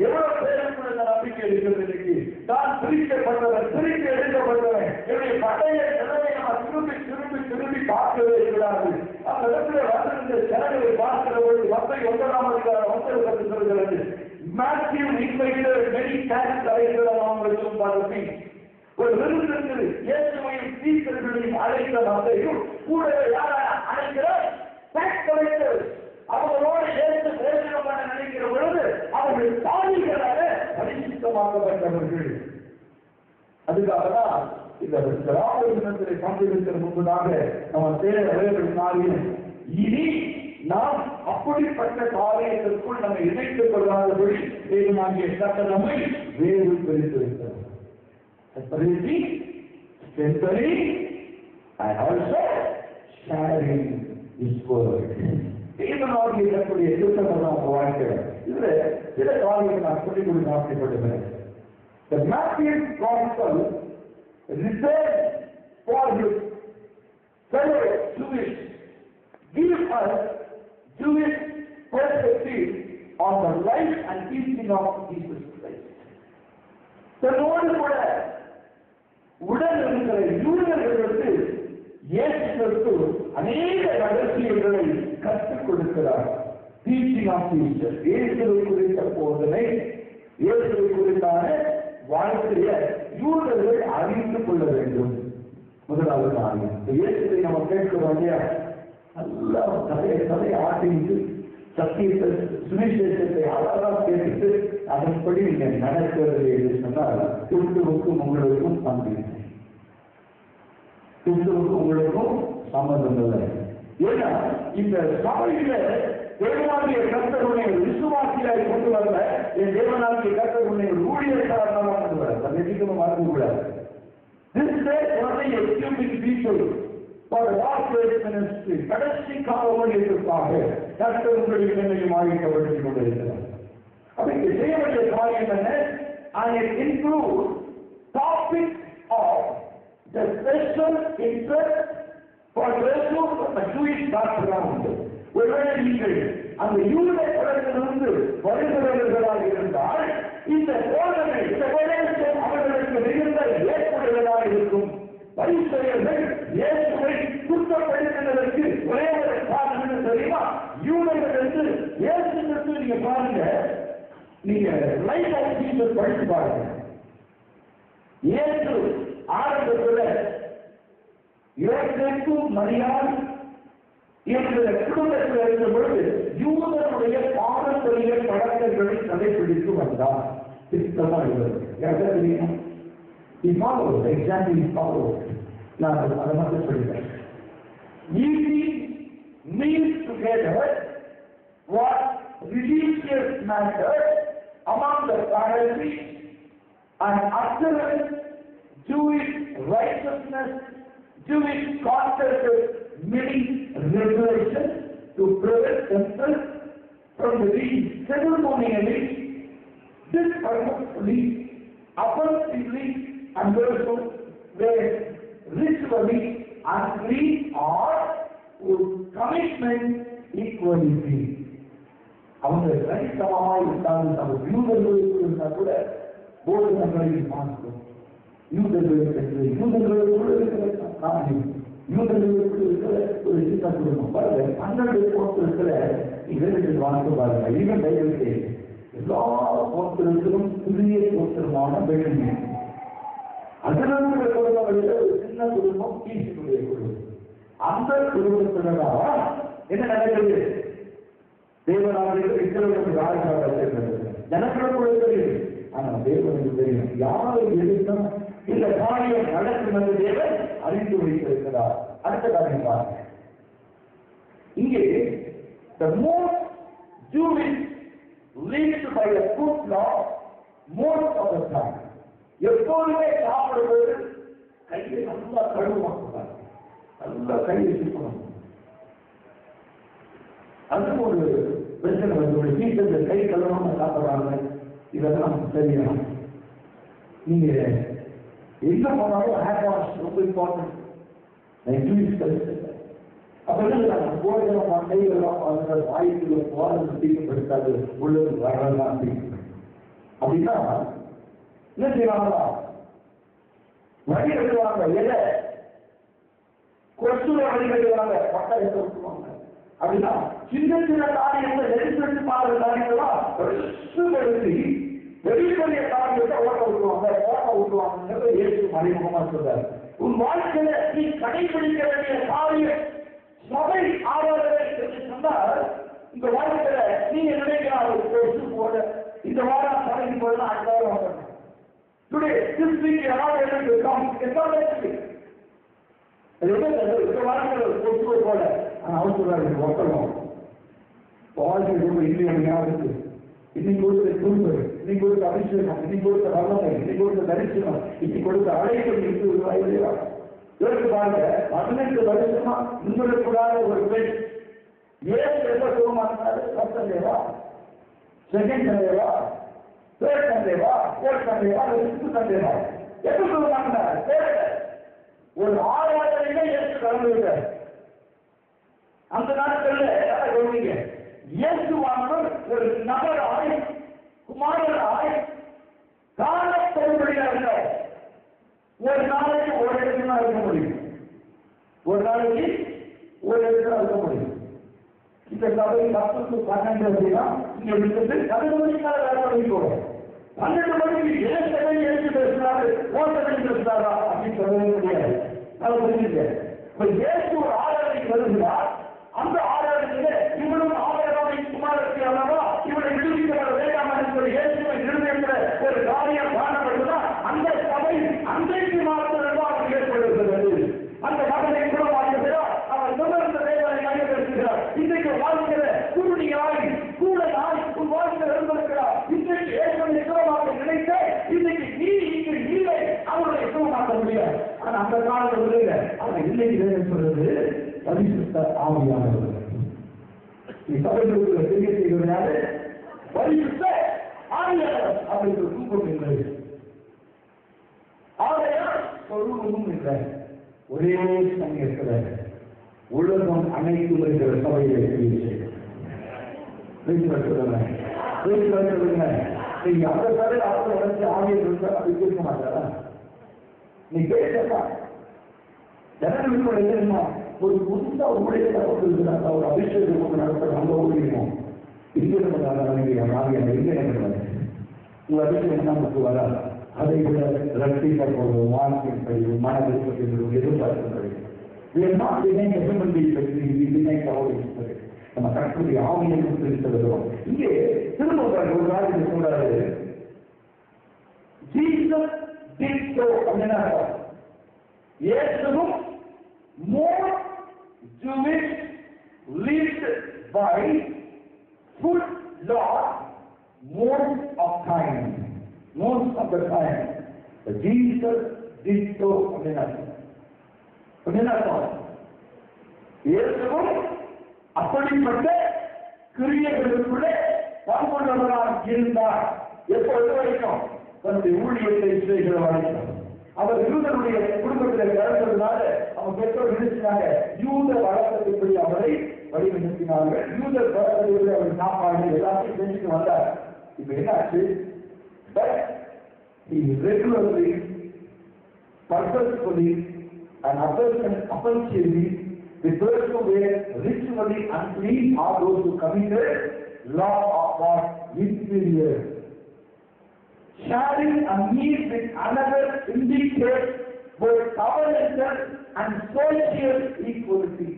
எவ்வளவு பேருக்கு இந்த நம்பிக்கை இருக்கிறது? நான் பிரிக்கப்பட்டவன், பிரித்து எடுக்கப்பட்டவன். என்னுடைய பழைய நிலையை நான் திரும்பி திரும்பி திரும்பி பார்க்கவே இருக்கிறார்கள். அந்த இடத்துல வந்திருந்த ஜனங்களை பார்க்கிற பொழுது 19ஆம் அதிகாரம் 9 சொல்கிறது, Matthew invited many tax collectors along with him for the feast. ஒரு விருந்திற்கு இயேசுவையும் சீஷர்களையும் அழைத்த மந்தையும் கூடவே யாரை அழைக்கிறார்? Tax collectors. அவர்களோடு இயேசு பேசணும் என நினைக்கிற பொழுது அவர்கள் பாவிகளாக பரிசுத்தமாக்கப்பட்டவர்கள். அதுக்காகதான் இந்த திராவிட தினத்திலே பங்கெடுக்கிற முன்பதாக நம்ம தேட காரியம் இனி நாம் அப்படிப்பட்ட காரியத்திற்குள் நம்ம இணைத்துக் கொள்ளாதபடி தேவனாகிய கர்த்தர் நம்மை வேறு பிரித்திருக்கிறார். தேவனாகிய கர்த்தருடைய எதிர்ப்பு வாழ்க்கை இதுல சில காரியங்கள் நான் சொல்லிக் கொடுக்க ஆசைப்படுகிறேன். The Matthew's gospel reserved for his fellow Jewish give us Jewish perspective on the life and teaching of Jesus Christ. தன்னோடு கூட உடன் இருக்கிற யூதர்களுக்கு இயேசு கிறிஸ்து அநேக ரகசியங்களை கற்றுக் கொடுக்கிறார். டீச்சிங் ஆஃப் ஜீசஸ், இயேசுவை குறித்த போதனை, இயேசுவை குறித்தான வாழ்க்கையை யூதர்கள் அறிந்து கொள்ள வேண்டும். முதலாவது காரியம், இயேசுவை நம்ம கேட்கிறோம் இல்லையா, நல்லா தலையை ஆட்டிட்டு சத்தியத்தை சுவிசேஷத்தை அழகாக கேட்டுட்டு அதன்படி நீங்க நடக்கிறது என்று சொன்னால் கிறிஸ்துவுக்கும் உங்களுக்கும் சம்பந்தம், கிறிஸ்துவுக்கும் உங்களுக்கும் சம்பந்தம் இல்லை. ஏன்னா இந்த சபையில தேவனாகிய கர்த்தருடைய விசுவாசியாய் கொண்டு வரல, என் தேவனாகிய கர்த்தருடைய ஊழியக்காரனாக கொண்டு வர நிச்சயமா மறந்து கூடாது. This day only equipping people for the last days ministry. கடைசி கால ஊழியத்திற்காக கர்த்தர் உங்களுக்கு என்னையும் ஆகிக்கப்படுத்திக் கொண்டிருக்கிறார். அப்ப இங்க செய்ய வேண்டிய காரியம் என்ன? I include topics of the special interest for those from a Jewish background. ஒருவேளை நீங்கள் அந்த யூத குலத்திலிருந்து வருகிறவர்களாக இருந்தால் இந்த போதனை, இந்த லைஃப் ஆஃப் ஜீசஸ் படித்து பாருங்க. இயேசு ஆரம்பத்தில் யோசேப்பு மரியாள் என்ற குடும்பத்தில் இருந்த பொழுது யூதனுடைய பாரம்பரிய பழக்கங்களை கடைபிடித்து வந்தார். திருத்தமாக இருந்தது தெரியும். நான் அதை மட்டும் சொல்லிட்டேன். Eating meals together was religious matter among the Pharisees and observance Jewish righteousness, Jewish conservative many regulations to prevent themselves from being ceremonially, disrespectfully, offensively, and also were ritually unclean or would commitment equality. அவங்க சரிசமமாக இருந்தாலும் நம்ம யூதர்களுக்கு இருந்தால் கூட போதனைகளில் பார்க்கிறோம். யூதர்களுக்கு யூதர்களுக்குள்ள இருக்கிற காரியம், யூதர்களுக்கு இருக்கிற ஒரு சின்ன குடும்பம் பாருங்க. 12 கோத்திரத்துல இவருக்கு வாழ்க்கை பாருங்க. இவன் கைகளுக்கு எல்லா கோத்திரத்திலும் புதிய கோத்திரமான பெண்மை. அதிலிருந்து குடும்பங்களில் ஒரு சின்ன குடும்பம் கீழ்ச்சியுடைய குடும்பம். அந்த குடும்பத்தினரால் என்ன நடக்கிறது? தேவனாக ஜனங்களுக்கு தெரியும். ஆனா தேவனுக்கு தெரியும் யாரை எதிர்த்தா இந்த காரியம் நடக்கும் என்று தேவன் அறிந்து வைத்திருக்கிறார். அடுத்த காரியம் பாருங்க. இங்கே the most Jewish lived by a good law most of the time. எப்போதுமே சாப்பிடும்போது கையை நல்லா கழுவாங்க, நல்லா கையை சுத்தணும். அது ஒரு பிரச்சனை வந்து டீச்சர் கை கழுவாம சாப்பிடுறாங்க. இதெல்லாம் தெரியும். நீங்க எங்க போனாலும் ஹேண்ட் வாஷ் ரொம்ப இம்பார்ட்டன்ட். அப்ப போதெல்லாம் கைகள்லாம் வாய்க்குள்ள போறது தீக்கப்படுத்தாது, உள்ளது வரலாம் அப்படின்னா என்ன செய்வாங்களா? வழி கட்டுவாங்க. எதை கொசுல வழி கட்டுவாங்க, பட்டம் எடுத்து விட்டுருவாங்க. அப்படின்னா சின்ன சின்ன காரியத்தை நெருக்கடி பாடுற காரியங்களாம் எடுத்து வெளிப்படைய காரியத்தை ஓட்ட விட்டுவாங்க, ஓட்ட விட்டுவாங்க. இயேசு மறைமுகமா சொல்றாரு, உன் வாழ்க்கையில நீ கடைபிடிக்க வேண்டிய காரியம் சபை ஆதரவை சொன்னால் இந்த வாழ்க்கையில நீங்க நினைக்கிறார் கொசு போல இந்த வாரம் சபைக்கு போயெல்லாம் அடுத்த வாரம் வரணும். Today, this week, you are not able to come. It's not next week. இந்த வாரத்தில் கொசு போல அவர் சொல்றாரு ஒட்டணும். வாழ்க்கை ரொம்ப இருக்கு. இன்னைக்கு கொடுத்த குடும்பம், இன்னைக்கு கொடுத்த அபிஷேகம், இன்னைக்கு கொடுத்த வல்லமை, இன்னைக்கு கொடுத்த தரிசனம், இன்னைக்கு கொடுத்த அழைப்பு யோசிச்சு பாருங்க. 18 வருஷமா உங்களுக்கு கூடாத ஒரு பெண் ஏன் எப்ப சுகமா இருந்தாரு? ஃபர்ஸ்ட் சண்டேவா, செகண்ட் சண்டேவா, தேர்ட் சண்டேவா, ஃபோர்த் சண்டேவா, 5th சண்டேவா, எப்ப சுகமா இருந்தாரு? ஒரு ஆராதனையில ஏற்று கலந்துருக்க அந்த நாட்கள்ல கவனிங்க. இயேசுவானவர் ஒரு நபராய் குமாரராய் காணப்படும்படியாக ஒரு நாளைக்கு ஒரு இடத்துல இருக்க முடியும். ஒரு நாளைக்கு ஒரு இடத்துல இருக்க முடியும். இந்த சபை 10 to 12 அப்படின்னா இங்க இருக்கிறது 12 மணிக்காக வேலை பண்ணிக்கோங்க. 12 மணிக்கு ஏன் சபை எழுதி பேசுறாரு, ஓசனை பேசுறாரா அப்படின்னு சொல்லவே முடியாது. அதை புரிஞ்சுக்க. இப்ப இயேசு ஒரு ஆராதனைக்கு வருகிறார். அந்த ஆராதனையில இவனும் ஆராதனை குமாரத்தை அல்லவா இவனை விடுவிக்கப்பட வேண்டாம் என்று இயேசுவை நிறுவன ஒரு காரியம் காணப்படுவதா அந்த சபை அன்றைக்கு மாத்திரம் அவர் ஏற்படுகிறது. அந்த மகனை குணமாக்குகிறார். அவர் தொடர்ந்த தேவனை மையப்படுத்துகிறார். இன்றைக்கு வாழ்க்கையில குருடியாய் கூடனாய் உன் வாழ்க்கையில் இருந்திருக்கிறார். இன்றைக்கு ஏற்கனவே சுகமாக நினைத்த இன்னைக்கு நீ இங்கு இல்லை, அவர்களை சுகமாக்க முடியாது. ஆனா அந்த காலத்தில் இல்லை. ஆனா இன்னைக்கு சொல்றது பரிசுத்த ஆவியானவர். நீ சபைகளுக்கு தெரிய செய்கிறாரு பரிசுத்த ஆவியானவர். அவருக்கு தூக்கம் இல்லை, ஆகையால் சொருவமும் இல்லை. ஒரே சமயத்துல உலகம் அனைத்து வருகிற சபையை செய்ய நீங்க அந்த சபை அவங்க வந்து ஆவியில் இருந்தா அப்படி கேட்க மாட்டாரா? நீ பேசலாம். ஜனங்களுக்கு தெரியுமா ஒரு புதுசா ஊழியத்தை கொடுத்துருக்கிறாங்க. ஒரு அபிஷேகம் நடத்துற அந்த ஊழியமும் இங்கே உங்கள் அபிஷேகம் நமக்கு வராது. அதை விட ரட்சிக்கப்படுவோம், வாழ்க்கைப்படியும் மனதிற்கும் எதிர்பார்க்கப்படுகிறது. We are not denying the human being, but we deny the Holy Spirit. நம்ம கற்றுடைய ஆவியை செலுத்துகிறோம். இங்கே திரும்ப ஒரு காரியத்தை சொல்றாரு, ஜீசஸ் did so அப்படின்னா இயேசுவும் more Jewish lived by full law most of the time. But Jesus did so அப்படின்னா இயேசுவும் அப்படிப்பட்ட கிரியைகளுக்குள்ளே பங்குள்ளவராக இருந்தார். எப்பொழுது வரைக்கும்? தன்னுடைய ஊழியத்தை செய்கிற வரைக்கும். அவர் யூதனுடைய குடும்பத்தில் பிறந்ததுனால அவங்க பெற்றோர் நினைச்சாங்க, யூத வழக்கத்தின்படி அவரை வழிநடத்தினார்கள். யூத வழக்கத்தில் அவர் சாப்பாடு எல்லாத்தையும் செஞ்சுட்டு வந்தார். இப்ப என்னாச்சு? Regularly purposefully and offensively, the those who were ritually unclean are those who committed law of God inferior. Sharing a meal with another indicates both covenantal and social equality.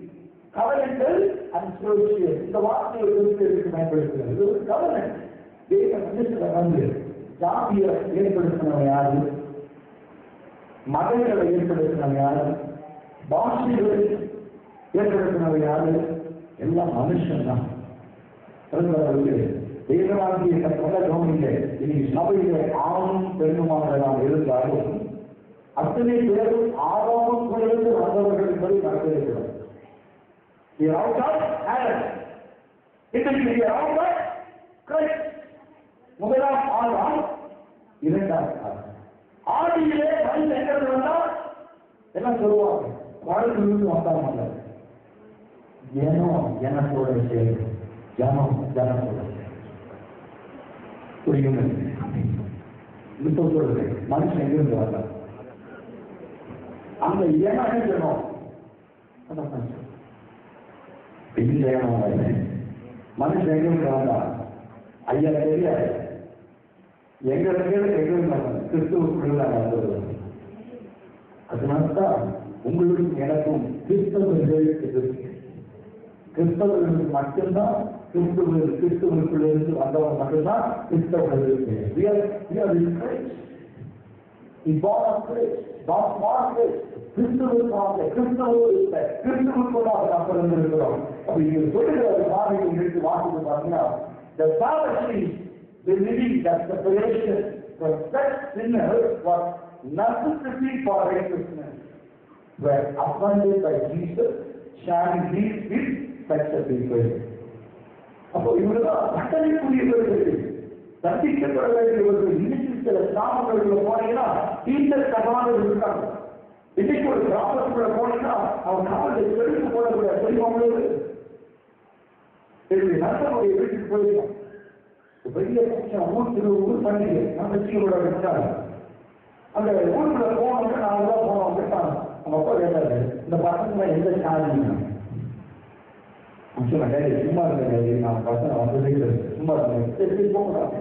Covenantal and social. இந்த வார்த்தையை எதிர்த்து பயன்படுத்துகிறது. இது ஒரு covenant. தேவ மனுஷனை வந்து ஜாதியை ஏற்படுத்தினவன் யாரு? மதங்களை ஏற்படுத்தினவன் யாரு? பாஷைகளை ஏற்படுத்தினவன் யாரு? எல்லாம் மனுஷன் தான். தேவனாகிய கற்பனை கவனிங்க. இனி சபையில ஆணும் பெண்ணுமாக நாம் இருந்தாலும் அத்தனை பேரும் ஆதாமுக்குள்ளிருந்து வந்தவர்கள் என்பதை நடந்திருக்கிறோம். முதலாம் ஆதாம், இரண்டாம் ஆதாம். ஆதியிலே மனிதன் எங்கிறது வந்தால் எல்லாம் சொல்லுவாங்க, வாழ்க்கையிலிருந்து வந்தாங்க. ஜனத்தோட சேர்ந்து ஜனத்தோட புரியும். இப்போ சொல்றது மனுஷன் எங்கிருந்து வரல, அந்த ஏன்னா என்ன சொல்லணும்? மனுஷன் எங்கிருந்து வந்தா ஐயா தெரியாது. எங்களுக்கு கிறிஸ்துவுக்குள்ள வந்தது. அதனால்தான் உங்களுக்கும் எனக்கும் கிறிஸ்தவர்களுக்கு மட்டும்தான் கிறிஸ்துவனுக்குள்ள இருந்து வந்தவங்க மட்டும்தான் கிறிஸ்தவர்கள். கிறிஸ்துவுக்குள்ளாக நாம் பிறந்திருக்கிறோம். அப்ப இங்க சொல்லுகிற பாதையை எடுத்து வாசித்து பாத்தீங்கன்னா, the Pharisees believing that separation from such sinners was necessary for righteousness were offended by Jesus sharing these with such a people. அப்போ இவர்கள் கட்டளைக்குரியவர்கள், தண்டிக்கப்பட வேண்டியவர்கள். இன்னைக்கு சில கிராமங்களுக்குள்ள போனீங்கன்னா டீச்சர் சமாளம் இருக்காங்க. இன்னைக்கு ஒரு கிராமத்துக்குள்ள போனீங்கன்னா அவன் காவலை செலுத்து போடக்கூடிய தெரியுமாங்களே. நண்பனுடைய வீட்டுக்கு போயிருக்கான். பெரிய ஊர் பண்டிகை நம்ம சீரோட இருந்தாங்க. அந்த ஊருக்குள்ள போனவங்க நாலு தான் போனவங்க கேட்டாங்க. அவங்க அப்பா கேட்டாரு, இந்த பசங்க எந்த சாதிங்க? சும்மா இருந்த நான் பசங்க வந்ததே சும்மா இருந்தேன் போகிறாங்க.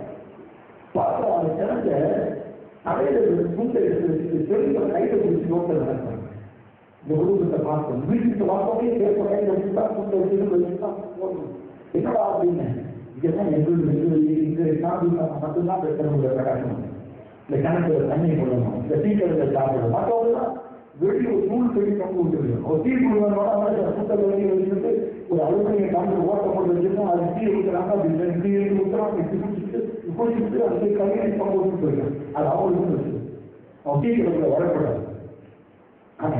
பார்த்தா அவங்க கிடந்த கடையில துண்டை எடுத்து செல்வ கையில பிடிச்சி நோட்டை நடக்கிறாங்க. இந்த குடும்பத்தை பார்த்தோம். வீட்டுக்கு பார்த்தோமே கேட்ப கையில வச்சுதான் துண்டை வச்சுதான் போடணும். என்னடா அப்படின்னு இங்கதான் எங்களுக்கு இங்க சாதி மட்டும்தான் பெற்றவங்க கட்டணும். இந்த கிணத்துல தண்ணி போடணும், இந்த டீக்கடை சாப்பிடணும். மற்றவங்கலாம் வெளியே ஒரு நூல் சொல்லி பங்கு விட்டுருக்கணும். ஒரு டீ குடும்பம் சுத்த வெளியே வச்சுட்டு ஒரு அலுவலக காமிட்டு ஓட்ட போட்டு வச்சுருக்கோம். அது டீ ஊற்றுறாங்க, அப்படி டீ ஊற்றுறாங்க, குடிச்சுட்டு அந்த கல்வியை பங்கு விட்டு போயிருக்கோம். அது அவங்களுக்கு வச்சு அவன் டீ கடைக்குள்ள வரக்கூடாது. ஆனா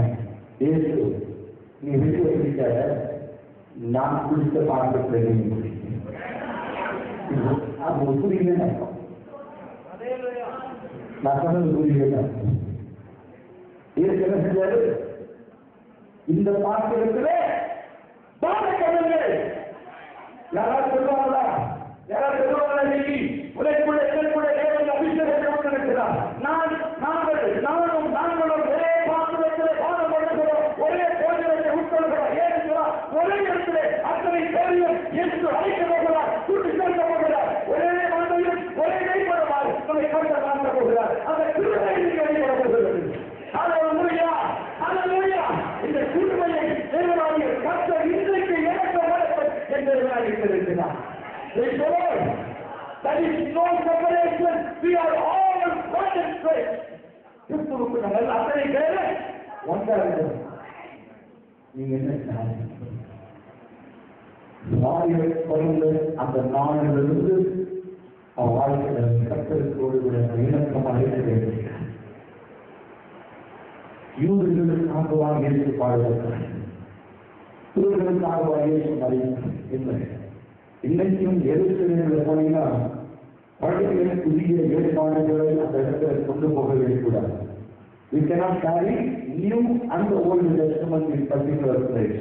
ஏசு நீ விட்டு வச்சுட்ட, நான் குடித்த பாடத்தை அது புரியல. நான் சொன்னது புரியல. என்ன செஞ்சாரு? இந்த பாத்திரத்துல பாடக்கடங்கள் யாராவது சொல்லுவாங்களா? யாராவது சொல்லுவாங்களா? நீ உனக்குள்ள எனக்குள்ள தேவன் அபிஷேகம் இருக்கிறார். நாங்களும் ஒரே பாத்திரத்தில் பாடம் பண்ணுகிறோம், ஒரே போஜனத்தை உட்கொள்கிறோம். ஏன் ஒரே இடத்துல அத்தனை பேரையும் இயேசு அழைக்க போகிறார், கூட்டி சேர்க்க போகிறார். ஒரே மந்தையும் ஒரே கைப்படமாய் நம்மை அந்த கிருபை வெளிப்படுகிறது. ஹல்லேலூயா, ஹல்லேலூயா. இந்த கிருபையை தேவனாகிய கர்த்தர் இன்றைக்கு எனக்கு வழக்கம் என்பதாக இருக்கிறார். Praise the Lord. There is no separation. We are all one in Christ. கிறிஸ்துவுக்கு நாங்கள் அத்தனை பேர் ஒன்றாக இருக்கிறோம். நீங்க என்ன வாரியை தொடர்ந்து அந்த நாளிலிருந்து அவன் வாழ்க்கையில் கர்த்தரோடு கூட இணக்கமாக இருக்க வேண்டும். யூதர்களுக்காகவா இயேசு பாடுகிறார், இவர்களுக்காகவா இயேசு மறித்தார் இல்லை. இன்னைக்கும் எதிர்த்து போனீங்கன்னா பழைய புதிய ஏற்பாடுகளை அந்த இடத்துல கொண்டு போக வேண்டியக்கூடாது. We cannot carry new and the Old Testament in particular place.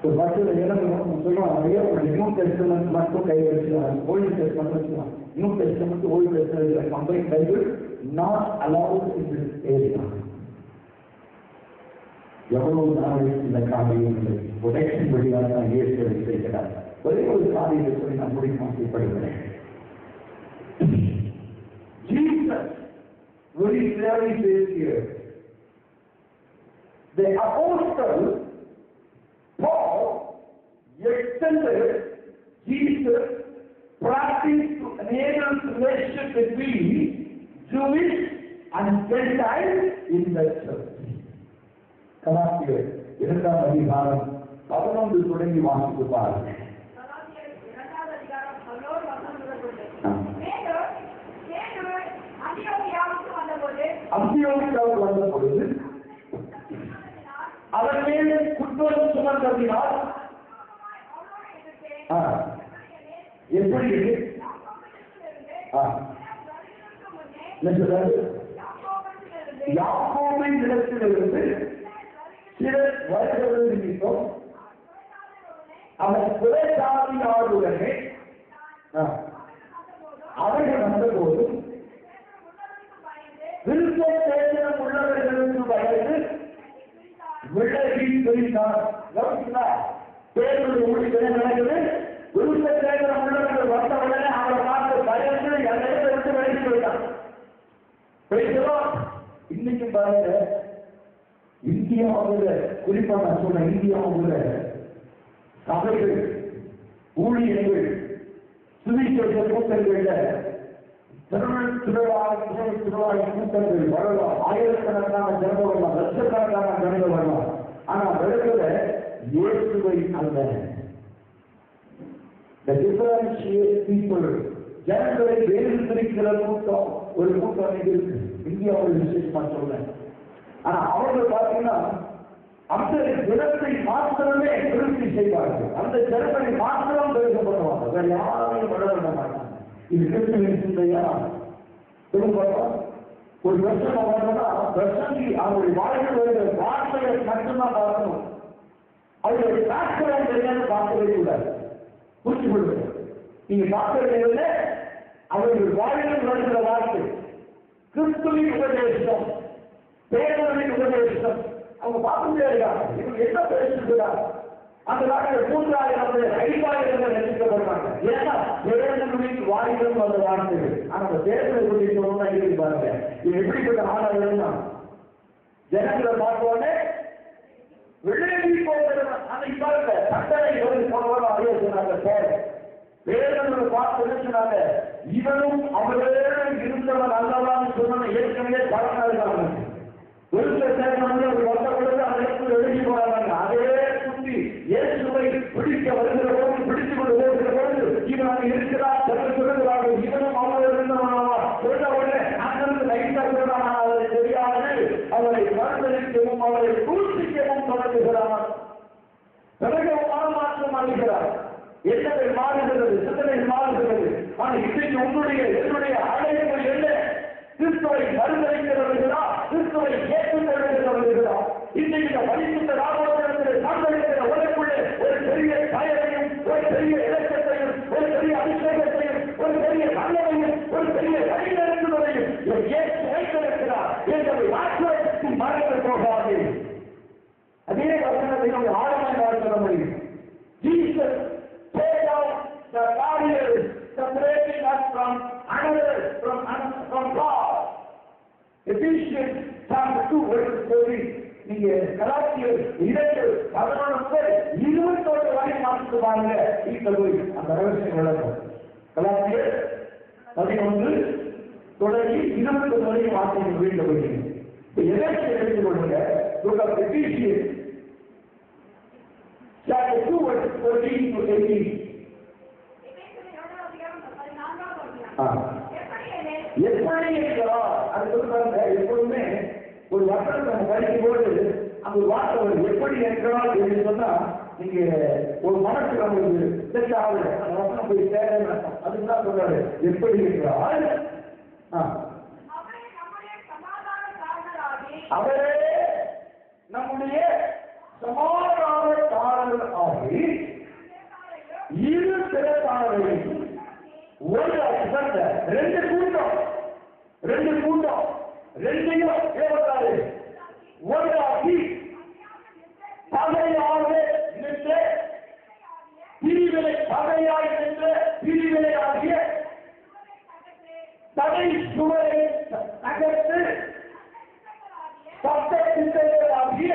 So பஸ்ஸில் என்ன சொல்லுவாங்க, நியூ டெஸ்டமெண்ட் மட்டும் கை வச்சுக்கலாம், ஓல்டு டெஸ்டமெண்ட் வச்சுக்கலாம். New testament old testament combine Bible not allowed in this area. எவ்வளவு நாளை இந்த காரியம் இல்லை, உடைக்கும் வழியாக நான் இயேசுவை செய்கிறார். ஒரே ஒரு காரியத்தை சொல்லி நான் முடிக்க ஆசைப்படுகிறேன். Jesus very clearly says here, the apostle Paul extended Jesus' practice to enable relationship between Jewish and Gentiles in the church. கலாத்தியர் 2ஆம் அதிகாரம் 11 தொடங்கி வாசித்து பாருங்கள். அந்தியோகியாவுக்கு வந்த பொழுது அவர் மேலே குற்றம் சுமந்ததினால் எப்படி யாக்கோபின் நிலத்திலிருந்து சிலர் வருகிறது நிமித்தம் அவர் குறைசாதியாருடனே அவர்கள் வந்தபோது விருப்ப சேதனம் உள்ளவர்களுக்கு பயந்து விலகி பிரித்தார். பேருடைய ஊழியர் நடக்குது. விருப்ப சேதனம் உள்ளவர்கள் வந்தவுடனே அவரை பார்த்து பயந்து எல்லையை விட்டு விலகி போயிட்டார். இன்னைக்கு பாருங்க, இந்தியாவில் குறிப்பா நான் சொன்ன இந்தியாவில் சபைகள் ஊழியர்கள் சுவிசேஷ கூட்டங்கள்ல திருவிழா கூட்டங்கள் வரலாம், ஆயிரக்கணக்கான ஜனங்கள் வரலாம், லட்சக்கணக்கான ஜனங்கள் வரலாம். ஆனா விளக்குல இயேசுவை அல்ல. ஜனங்களை வேறு பிரிக்கிற கூட்டம் ஒரு கூட்டம் இருக்கு இந்தியாவோட விசேஷமா சொல்றேன். ஆனா அவர்கள் பார்த்தீங்கன்னா அந்த தினத்தை மாத்திரமே திருப்தி செய்வார்கள். அந்த ஜனங்களை மாத்திரம் பேசப்படுவாங்க, வேற யாரையும் வளர மாட்டாங்க. இது கிறிஸ்துவின் சிந்தையா? ஒரு வருஷம் வரணும்னா பிரசங்கி அவருடைய வாழ்க்கை வருகிற வார்த்தையை மட்டும்தான் பார்க்கணும். அவருடைய பேக்ரவுண்ட் தெரியாது பார்க்கவே கூடாது. புரிஞ்சு கொள்ளுங்க. நீங்க பார்க்கறது அவர்கள் வாழ்க்கையில் வருகிற வார்த்தை கிறிஸ்துவின் உபதேசம், பேரவரின் உபதேசம். அவங்க பார்க்க முடியாது இவங்க என்ன பேசுகிறார். அந்த நாட்டில் 3000 பேர் 5000 பேர் ரசிக்கப்படுறாங்க. ஏன்னா பேரவரின் வாரிகள் வந்த வார்த்தைகள். ஆனா அந்த பேரவரை பற்றி சொல்லணும்னா இருக்கு பாருங்க, இது எப்படிப்பட்ட ஆளாக ஜனங்களை பார்த்தோன்னே விளையாடி போகிறது. அன்னைக்கு பாருங்க சட்டரை போனவரும் அதே சொன்னாங்க. பேரவரை பார்த்து என்ன சொன்னாங்க, இவனும் அவர்களே இருந்தவன் அல்லவான்னு சொன்ன ஏற்கனவே பழக்காக விருத்த சேதனம் ஒரு வந்தபொழுது அந்த இடத்துல எழுதி போறாங்க. அதே சுற்றி இயேசுவை பிடிக்க வருகிற போது பிடித்துக் கொண்டு போகிற பொழுது இவன் இருக்கிறார் சொல்லுகிறார்கள். இவனும் அவர்கள் இருந்தவனாவா சொன்ன உடனே அங்கிருந்து லைட்டா சொல்றான். அவரை தெரியாது அவரை மறுதளிக்கவும் அவரை பூர்த்திக்கவும் தொடங்குகிறார். பிறகு மாற்றம் அளிக்கிறார். எண்ணத்தை மாறுகிறது, சிந்தனை மாறுகிறது. ஆனா இன்றைக்கு உன்னுடைய என்னுடைய அழைப்பு என்ன? கிறிஸ்துவை மறுதளிக்கிறவர்களா, கிறிஸ்துவை ஏற்றுக்கொள்கிறவர்களா? இன்றைக்கு பரிசுத்த ராமோதரத்தில் சார்ந்திருக்கிற உலகுள்ளே ஒரு பெரிய பயனையும் ஒரு பெரிய இலக்கத்தையும் ஒரு பெரிய அபிஷேகத்தையும் ஒரு பெரிய நல்லதையும் ஒரு பெரிய வழிநடத்துவதையும் ஏற்று வைத்திருக்கிறார் என்பதை மாற்றி மறந்து போகாது. அதே வசனத்தை ஆழமாக சொல்ல முடியும். Jesus paid out the barriers separating us from நீங்க கலாச்சியர் 2:11 முதல் 21 வரை மாற்றிட்டு பாருங்க. வீட்டில் போய் அந்த ரகசியம் விளக்கம். கலாச்சியர் 11 தொடங்கி 21 வரைக்கும் மாற்றி வீட்டில் போய் இப்ப எதை எடுத்துக் கொள்ளுங்க. Ephesians chapter 2 verse 13 to 18. எப்படி இருக்கிறார் அது சொல்றாங்க. எப்பொழுதுமே ஒரு வசனம் நம்ம படிக்கும் போது அந்த வார்த்தை ஒரு எப்படி இருக்கிறார் என்று சொன்னா நீங்க ஒரு மனசுல உங்களுக்கு செட் ஆகல அந்த வசனம் போய் சேர அதுதான் சொல்றாரு எப்படி இருக்கிறார். அவரே நம்முடைய சமாதானக்காரர் ஆகி இரு திறத்தாரையும் ஒரு அசந்த ரெண்டு கூட்டம் ரெண்டையும் ஏவத்தாரு ஒரு ஆகி பகையாக நின்று பிரிவினை பகையாய் நின்று பிரிவினை ஆகிய தடை சுவரை தகர்த்து சட்ட சிந்தைகளாகிய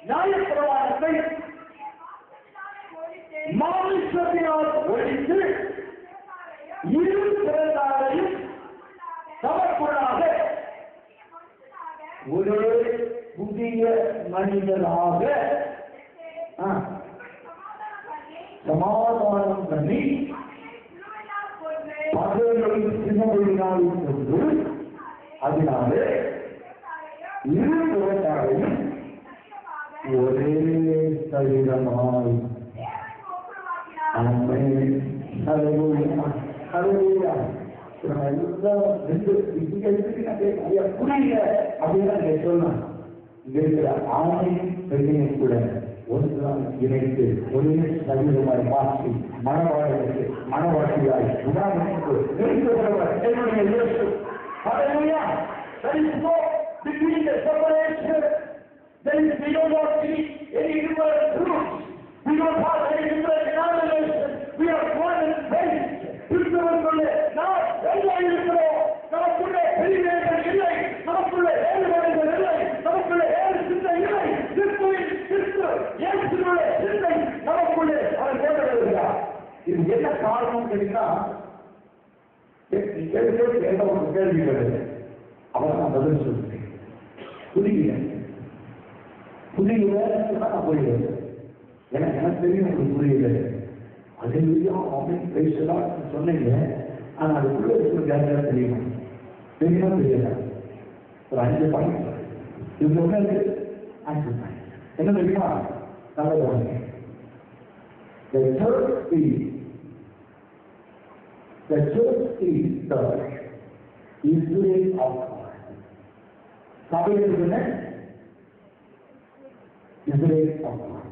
நியாயப்பிரமாணத்தை மாமிசத்தினால் ஒழித்து இரு பிறந்தாரையும் தமக்குள்ளாக ஒரே புதிய மனிதனாக சமாதானம் பண்ணி பகையை சின்னமொழினாலும் கொண்டு அதனாலே இரு பிறந்தாரையும் ஒரே சரீரமாய் புரியல அப்படின்னு சொல்லலாம். இங்க இருக்கிற ஆணையும் பெண்ணையும் கூட ஒன்றால் இணைத்து ஒரே சரீரமாய் மாற்றி மனவாட்டியாய் between the separation, then we don't want to see any different groups. We don't have any different denominations. We are one in faith. கிறிஸ்தவர்களே நாம் எல்லாம் இருக்கிறோம். நமக்குள்ளே பெரியவர்கள் இல்லை, நமக்குள்ளே வேறுபாடுகள் இல்லை, நமக்குள்ளே வேறு சிந்தை இல்லை. இயேசுவினுடைய சிந்தை நமக்குள்ளே அவர் கொண்டிருக்கிறார். இது என்ன காரணம் கேட்டீங்கன்னா கேள்வி வருது. அவர் நான் பதில் சொல்றேன். புரியல நான் புரியல. எனக்கு தெரியும் உங்களுக்கு புரியல. அதே அப்படின்னு பேசலாம் சொன்னீங்க. ஆனா அதுக்குள்ள இருக்கிற தெரியுமா தெரியல. ஒரு 5 பாயிண்ட் இது ஒண்ணு இருக்கு. 5 பாயிண்ட் என்ன தெரியுமா? நல்ல கவனிங்க. The church is the Israel of God. சபையில் இருக்கிற Israel of God.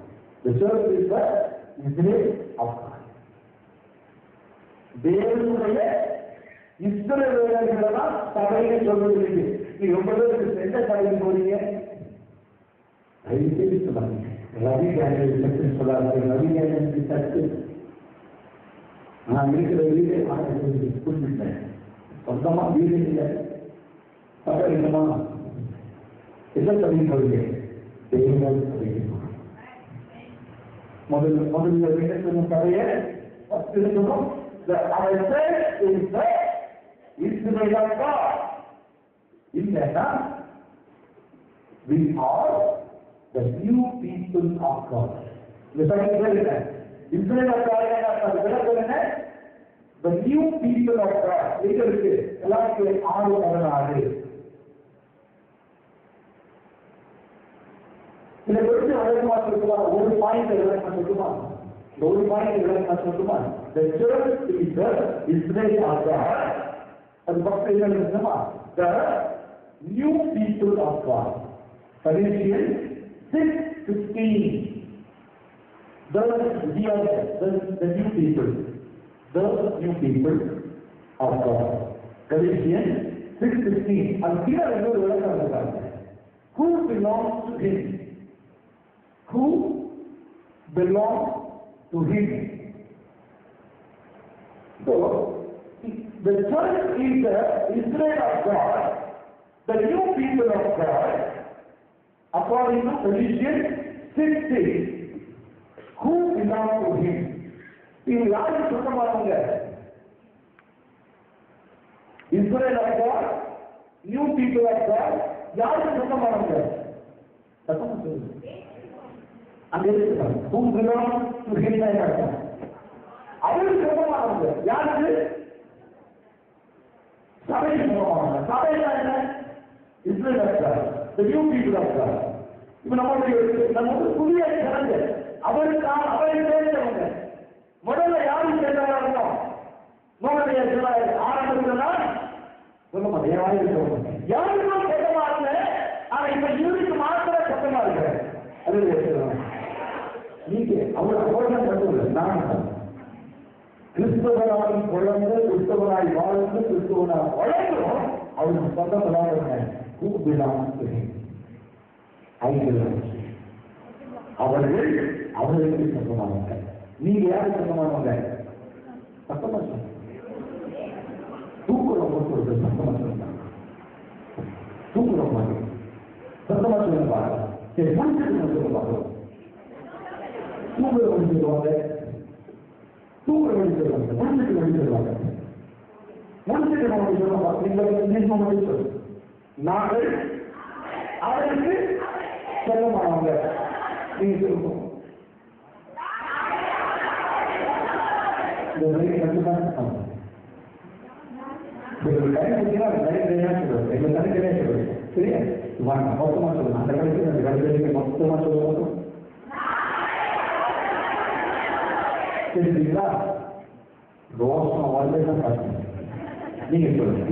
The church is the Israel of God. தேவனுடைய இஸ்ரவேலர்களா சபையை சொல்வதற்கு நீ ரொம்ப பேருக்கு எந்த சபைக்கு போறீங்க? தயவுசெய்து சொல்லாங்க. ரவி கேண்டல் சொல்லாது. ரவி கேண்டல் தட்டு நான் இருக்கிற வீடு குறிப்பிட்டேன். சொந்தமா வீடு இல்லை, சபை இல்லமா எந்த சபைக்கு போறீங்க? தேவன் சபைக்கு முதல்ல வீட்டு சபையை இருக்கணும். Our church is the Israel of God. In that, we are the new people of God. Israel of God is the new people of God. இதற்கு எல்லாருக்கும் 6:16. இதை குறித்து வழக்கமா சொல்லுமா? ஒரு பாயிண்ட் விளக்கமா சொல்லுமா? ஒரு பாயிண்ட் விளக்கமா சொல்லுமா? The church is the Israel of God. அது பக்கத்தில் என்னமா? The new people of God. Galatians 6:15. The new people. The new people of God. Galatians 6:15. அது கீழே இன்னொரு விளக்கம் இருக்காங்க. Who belongs to him? Who belongs to him? So, the church is the Israel of God, the new people of God, according to Ephesians 6:6. Who belong to him? இவங்க யாருக்கு சொந்தமானவங்க? Israel of God, new people of God, யாருக்கு சொந்தமானவங்க? சத்தமா சொல்லுங்க. அங்க இருக்கு. Who belong to him? அவருக்கு சொந்தமானவங்க. யாருக்கு? சபைக்கு சொந்தமானவங்க. சபைனா என்ன? Israel of God, the new people of God. இப்ப நம்மளுடைய புதிய ஜனங்கள் அவருக்காக அவரை சேர்ந்தவங்க. முதல்ல யாரும் சேர்ந்தவங்க இருந்தோம்? நோடைய ஆரம்பத்தில் சொல்ல மாட்டேன். யாருக்கும் சத்தமா இருந்த ஆனா இப்ப இவருக்கு மாத்திர சத்தமா இருக்கிற அது நீங்க அவர்தான் மட்டும் நான் கிறிஸ்தவராய் குழந்தை கிறிஸ்தவராய் வாழ்ந்து கிறிஸ்தவராய் வளர்க்கிறோம். அவருக்கு சொந்தப்படாத கூப்பிடாமல் அவர்கள் அவர்களுக்கு சொந்தமானவங்க. நீங்க யாருக்கு சொந்தமானவங்க? சத்தமா சொல்லுங்க. தூக்குற பொறுத்து சத்தமா சொல்லுங்க. தூக்குற மாதிரி சத்தமா சொல்லுங்க பாருங்க. சரி முடிச்சுட்டு சொல்லுங்க பார்க்கலாம். தூக்குற வழி சொல்லுவாங்க, தூக்குற வழி சொல்லுவாங்க, முடிச்சுட்டு வழி சொல்லுவாங்க. முடிச்சுட்டு வழி சொல்லுவாங்க. நாங்கள் அவருக்கு சொந்தமானவங்க. நீங்க சொல்லுவோம் இந்த வழியை கண்டுதான் சரியா? வாங்க மொத்தமா சொல்லுங்க. அந்த கடைசி அந்த கடைசி மொத்தமா சொல்லுவோம். தெரியுங்களா? ரோஷம் வாழ்ந்துதான் காட்டுங்க. நீங்க சொல்லுங்க.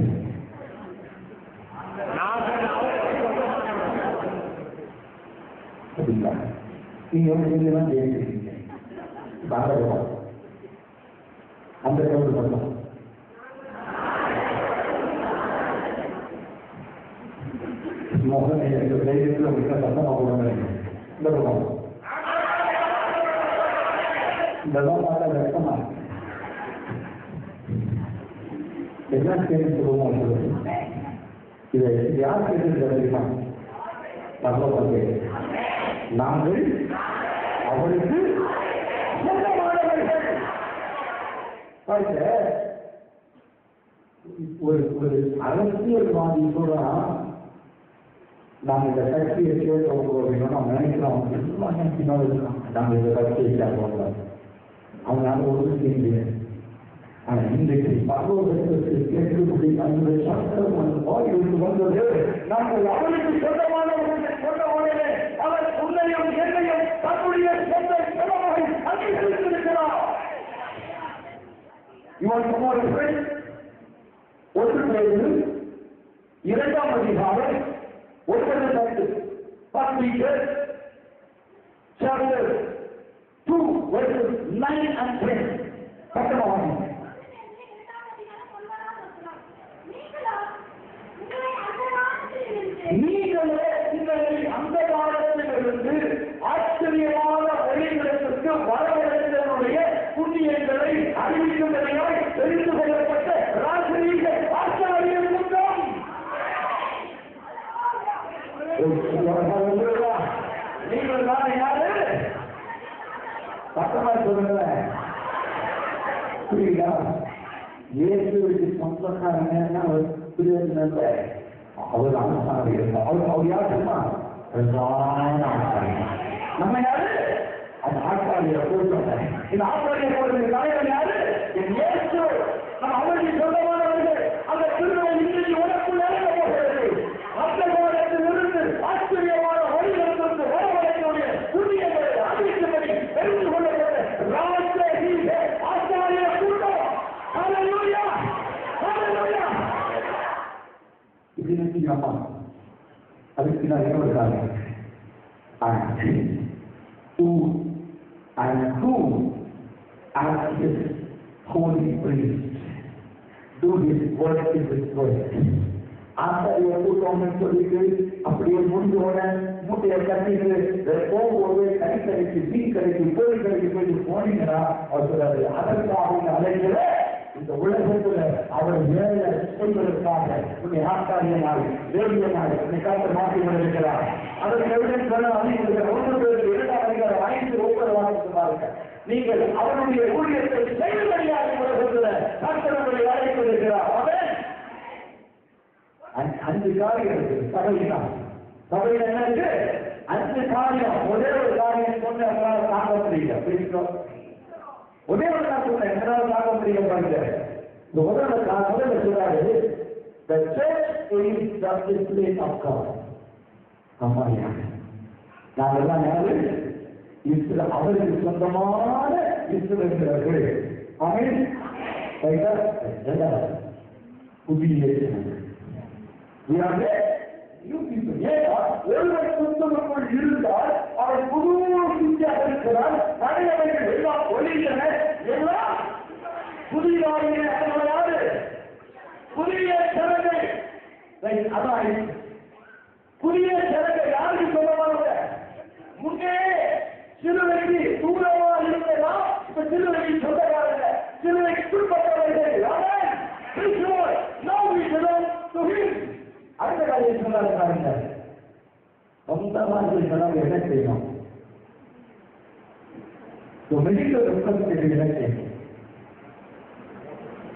அப்படிங்களா? நீங்க எல்லாம் ஜெயிச்சிருக்கீங்க. பாரதம் அந்த கவுண்ட் பண்ணலாம். மோகன் தைரியத்தில் உங்களுக்கு சத்தமா போடுங்க. இந்த பக்கம் இதெல்லாம் பார்த்தா வெட்டமா இருக்கு. என்ன கேட்டு சொல்லுவோம் சொல்லுங்க. இதை யார் கேட்டு தெரியுமா? பகவத் நாங்கள் அவருக்கு ஒரு அரசியல்வாதி சொல்றான், நாங்க இந்த கட்சியை சேர்க்கிறோம் அப்படின்னா நம்ம நினைக்கிறோம் நாங்க இந்த கட்சியை சேர்க்கிறோம். அவனால ஒரு செய்ய. ஆனா இன்றைக்கு பகவதற்கு கேட்கக்கூடிய அந்த சட்டம் அந்த வாயிலுக்கு வந்தது. நாங்கள் அவருக்கு சொந்தமானவர்கள் சொன்ன உடனே அவர் உன்னையும் என்னையும் தன்னுடைய சொந்த செலவாக அங்கீகரித்திருக்கிறார். இவன் குமாரர்கள் ஒன்று பேரு 2ஆம் அதிகாரம் 9 chapter 2 verses 9 and 10. பக்கமாக நீங்களே உங்களை அந்த காலத்திலிருந்து ஆச்சரியமான ஒளிகளுக்கு வரவழைத்தனுடைய புண்ணியங்களை அறிவிக்கும்படியாய் தெரிந்து கொள்ளப்பட்ட ராஜரீக ஆச்சாரிய கூட்டம். நீங்கள் தான் யாரு? பக்கமா சொல்லுங்க. புரியுதா? இயேசுவுக்கு சொந்தக்காரங்க புரியுது. அவர் ஆசாரி இருந்தார். அவர் யார் தெரியுமா? நம்ம யாரு? அந்த ஆசாரிய கூட்டம். இந்த ஆசாரிய கூட்டத்தின் தலைவர் யாரு? இயேசு. நம்ம அவருக்கு சொந்தமானவர்கள். அந்த திருவிழா இன்றைக்கு உனக்குள் நடக்க போகிறது. அந்த காலத்திலிருந்து ஆச்சரியமான வழிகளுக்கு வரவழைக்கக்கூடிய புண்ணியங்களை அறிவிக்கும்படி தெரிந்து கொள்ளப்பட்ட ராஜரீக ஆசாரிய கூட்டம். ஹல்லேலூயா, ஹல்லேலூயா. இது நிச்சயமா அதுக்கு நான் என்ன சொல்றாங்க? and who as his holy priest do his work in this world. ஆசாரிய கூட்டம்னு சொல்லிட்டு அப்படியே முடிஞ்சோட மூட்டையை கட்டிட்டு போகும்போது கறிக்கடைக்கு மீன் கடைக்கு கோழி கடைக்கு போயிட்டு போனீங்கன்னா அவர் சொல்றாரு, அதற்காக அழைக்கிற இந்த உலகத்துல அவர் வேலை செய்வதற்காக உன்னை ஆச்சாரியனாய் தேவியனாய் உன்னை காத்த மாற்றி கொண்டிருக்கிறார். அதற்கு எவிடன்ஸ் ஒன்று பேருக்கு 2 ஒவ்வொரு வாரம் சொன்னார்கள். நீங்கள் அவருடைய ஊழியத்தை செய்வதற்காக உலகத்துல கர்த்தரை அழைத்திருக்கிறார். அவன் 5 காரியம் இருக்கு. சபையினால் சபையில் என்ன இருக்கு? 5 காரியம். ஒரே ஒரு காரியம் சொன்ன எங்களால் தாங்க முடியல. ஒரே ஒரு காரியம் சொன்ன எங்களால் தாங்க முடியல. பாருங்க, இந்த முதல்ல சொல்றாரு, the church is the display of God. அம்மாயா நாங்கெல்லாம் யாரு? அவருக்கு சொந்தமான இஸ்ரவேலர்கள். ஆமென். புதிய ஒருவர் புத்தகங்கள் இருந்தால் அவர் புது சிந்தியாக இருக்கிறார். பழையவர்கள் எல்லாம் ஒளிந்தன, எல்லாம் புதிதாக யாரு? புதிய சிறகை. அதான் புதிய சிறகை யாருக்கு சொல்லவாங்க? முன்னே சிறுவைக்கு தூரமா இருந்ததா? இப்ப சிறுவைக்கு சொந்தக்காரங்க, சிறுவைக்கு பின்பற்றவர்கள். அடுத்த காரியம் சொன்னாங்க பாருங்க, சொந்தமாக சொன்னாங்க என்ன செய்யணும்? மெடிக்கல் ரெப்ரஸன்டேட்டிவ் என்ன செய்யணும்?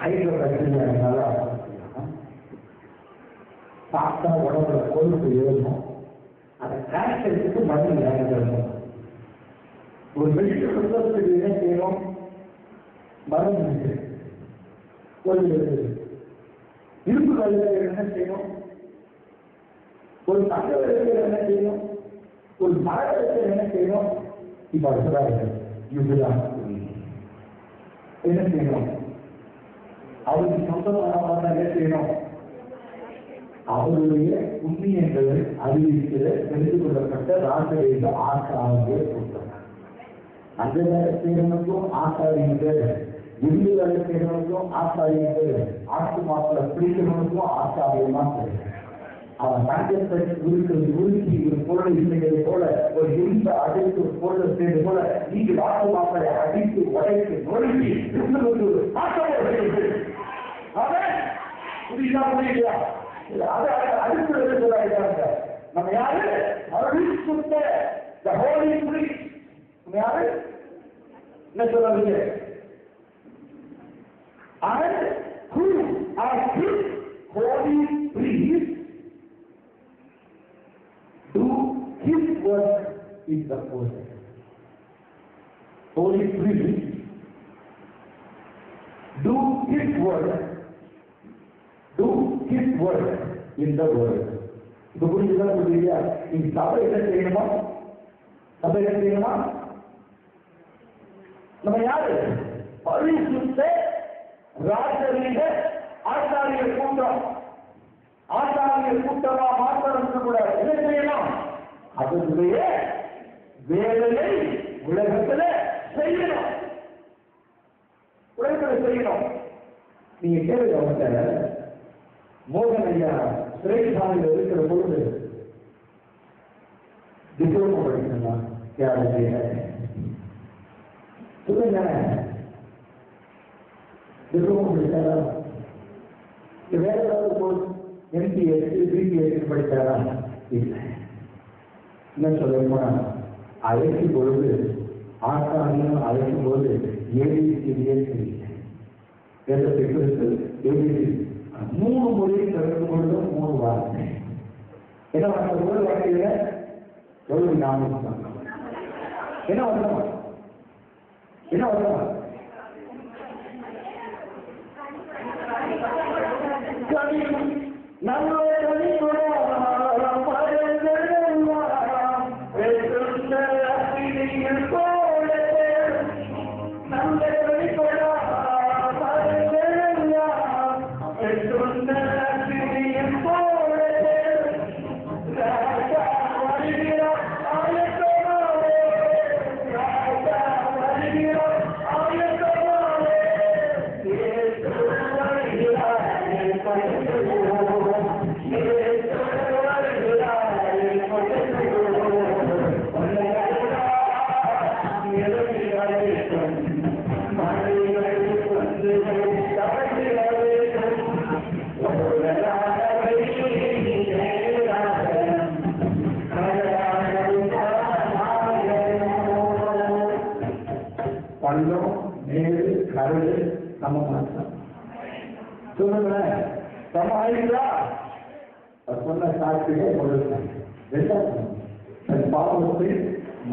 ஹைட்ரோபேக்டீரியா சாப்பிட்டா உடம்புல கொழுப்பு ஏறணும், அதை கேன்சருக்கு மருந்து வேணும். ஒரு மெடிக்கல் ரெப்ரஸன்டேட்டிவ் என்ன செய்யணும்? மருந்து ஒரு இருப்பு வேலைகள் என்ன செய்யணும்? ஒரு தங்க வேலைகள் என்ன செய்யணும்? ஒரு மர வேலைகள் என்ன செய்யணும்? இப்ப சொல்றாங்க இதுதான் என்ன செய்யணும்? அவருக்கு சொந்தமான என்ன செய்யணும்? அவருடைய புண்ணியங்களை அறிவிக்கிற தெரிந்து கொள்ளப்பட்ட ராஜவேத ஆசாரிய கூட்டம். அந்த வேலை செய்யறவனுக்கும் ஆசாரியங்கள், விருந்து வேலை செய்யறவனுக்கும் ஆசாரியங்கள், ஆட்டு மாப்பிள பிடிக்கிறவனுக்கும் ஆசாரியமா செய்யணும். அவன் தங்கத்தை உருக்கி ஒரு பொருளை இல்லைகளை போல ஒரு இருந்த அடைத்து ஒரு பொருளை செய்வது போல நீங்கள் ஆட்டு மாக்களை அடித்து உடைத்து நொறுக்கி புதியா அதை அடுத்து சொல்றாங்க. நம்ம யாரு? அருள்சுத்த நம்ம யாரு? என்ன சொல்றாங்க? holy priest do his work in the world. Holy priest do his work in the world. இது புரிஞ்சுதான் சொல்றீங்க. நீங்க சபை என்ன செய்யணுமா? சபை என்ன செய்யணுமா? நம்ம யாரு? பரிசுத்த ராஜரீக ஆச்சாரிய கூட்டம். ஆச்சாரிய கூட்டமா மாற்றம் கூட என்ன செய்யணும்? அதனுடைய வேலையை உலகத்துல செய்யணும். உலகத்துல செய்யணும். நீங்க கேள்வி அவர்கிட்ட மோகன் ஐயா சிறைசாலையில் இருக்கிற பொழுது டிப்ளமோ படிக்கணுமா? சொல்லுங்க, டிப்ளமோ படிச்சாரா? வேற ஏதாவது கோர்ஸ் MPS BPS படிச்சாரா? இல்லை. என்ன சொல்ல அழைக்கும் பொழுது ஆசாரியம் அழைக்கும் பொழுது ஏபிசிடியே தெரியல. ஏபிசி 3 மொழியை திறந்து கொண்டு 3 வார்த்தை. என்ன வார்த்தை? ஒரு வார்த்தையில எவ்வளவு ஞாபகம்? என்ன வந்தோம்? என்ன வந்தோம்? நல்ல நம்ம மாற்றம் சொல்லுங்களேன். நம்ம ஆயிடுதா சொன்ன சாட்சியே முதல்ல. ரெண்டாவது தன் பாவத்தை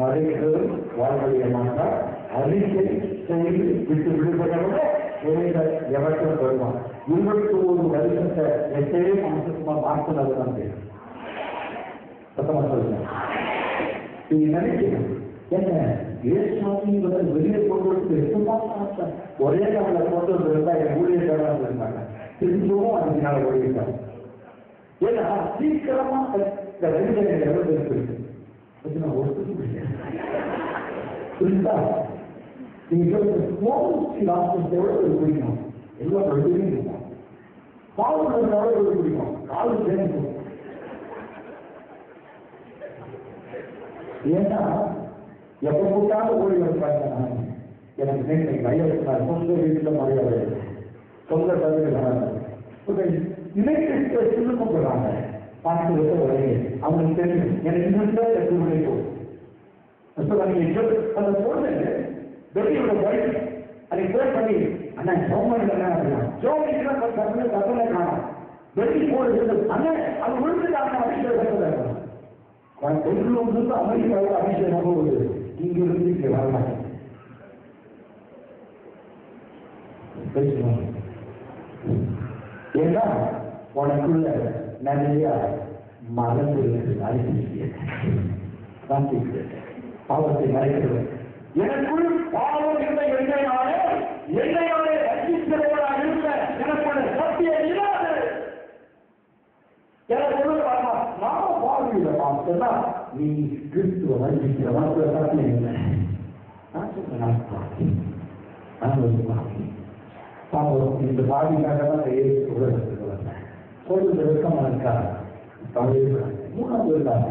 மறைக்கிறதும் வாழ்வடைய மாட்டார். அறிக்கை செய்து விட்டு விடுபடவிட எவற்றம் வருவான். 21 வருஷத்தை எத்தையே மனசுமா மாற்றினது தான் தெரியும். சத்தமா சொல்லுங்க. நீங்க நினைக்கிறீங்க என்ன ஏசுவாமிங்கிறத வெளியே கொண்டு வந்து எட்டுமா ஒரே நாளில் கொண்டு வந்திருந்தா என் ஊழியர்களாக இருந்தாங்க. திரும்பவும் 5 நாள் ஓடிட்டாங்க. ஏன்னா சீக்கிரமா இந்த 2 லெவல் இருக்கு. புரியுதா? நீங்க பிடிக்கும் எல்லாம் பிடிக்கும். பாவம் பிடிக்கும். காலு சேர்ந்து ஏன்னா எப்ப கூட்டாலும் ஓடி வந்தாங்க. எனக்கு நேற்று கையெழுத்தினார். சொந்த வீட்டில் மரியாதை சொந்த கல்விகள் இணைக்கு சின்ன போடுறாங்க. 5 வருஷம் வரையே அவங்களுக்கு தெரியும். எனக்கு இன்னும் நினைக்கும் அந்த பொண்ணு வெளியோட வயசு அதை போய் பண்ணி அண்ணா சோமன் சோமன் கப்பலை காணும். வெளி போடுறது அண்ணன் அது விழுந்துட்டாங்க. அபிஷேகம் கொண்டு அமெரிக்காவில் அபிஷேகம் போகுது. இங்க இருந்து இங்க வரலாம். ஏன்னா உனக்குள்ள நிறைய மறந்து பாவத்தை மறைக்கிறது. எனக்குள் பாவம் இருந்த என்னையாலே ரசிக்கிறவராக இருந்த எனக்குள்ள சத்தியம் இல்லாது எனக்கு நான் வாழ்வில பார்த்தா நீ கிறிஸ்துவ வஞ்சிக்கிற வாக்குல சத்தியம் இல்லை. நான் சொல்றேன் பாவம் இந்த பாதிக்காக தான் உலகத்துக்கு வந்தேன். சொல்றது வெக்கமா இருக்கா? மூணாவது இருந்தாங்க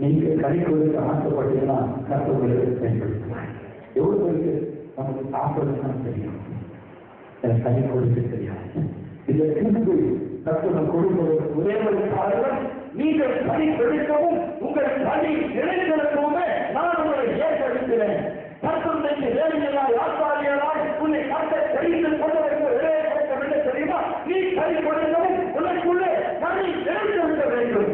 நீங்க கை கொடுக்க ஆசைப்பட்டீங்கன்னா கஷ்டப்படுறது பயன்படுத்தலாம். எவ்வளவு பேருக்கு நமக்கு சாப்பிடுறதுதான் தெரியும், எனக்கு கை கொடுக்க தெரியாது. இதை திரும்பி கஷ்டம் கொடுப்பது ஒரே ஒரு காரணம், நீங்கள் கை கொடுக்கவும் உங்கள் கை நிலைத்திருக்கவுமே நான் உங்களை ஏற்படுத்தினேன். கஷ்டத்தைக்கு வேலைகளாய் ஆசாரியர்களாய் உன்னை கஷ்ட கையில் கொண்டவர்கள் இடையே கொடுக்கவில்லை தெரியுமா? நீ கை கொடுக்கவும் உனக்குள்ளே கை நிலைத்திருக்க வேண்டும்.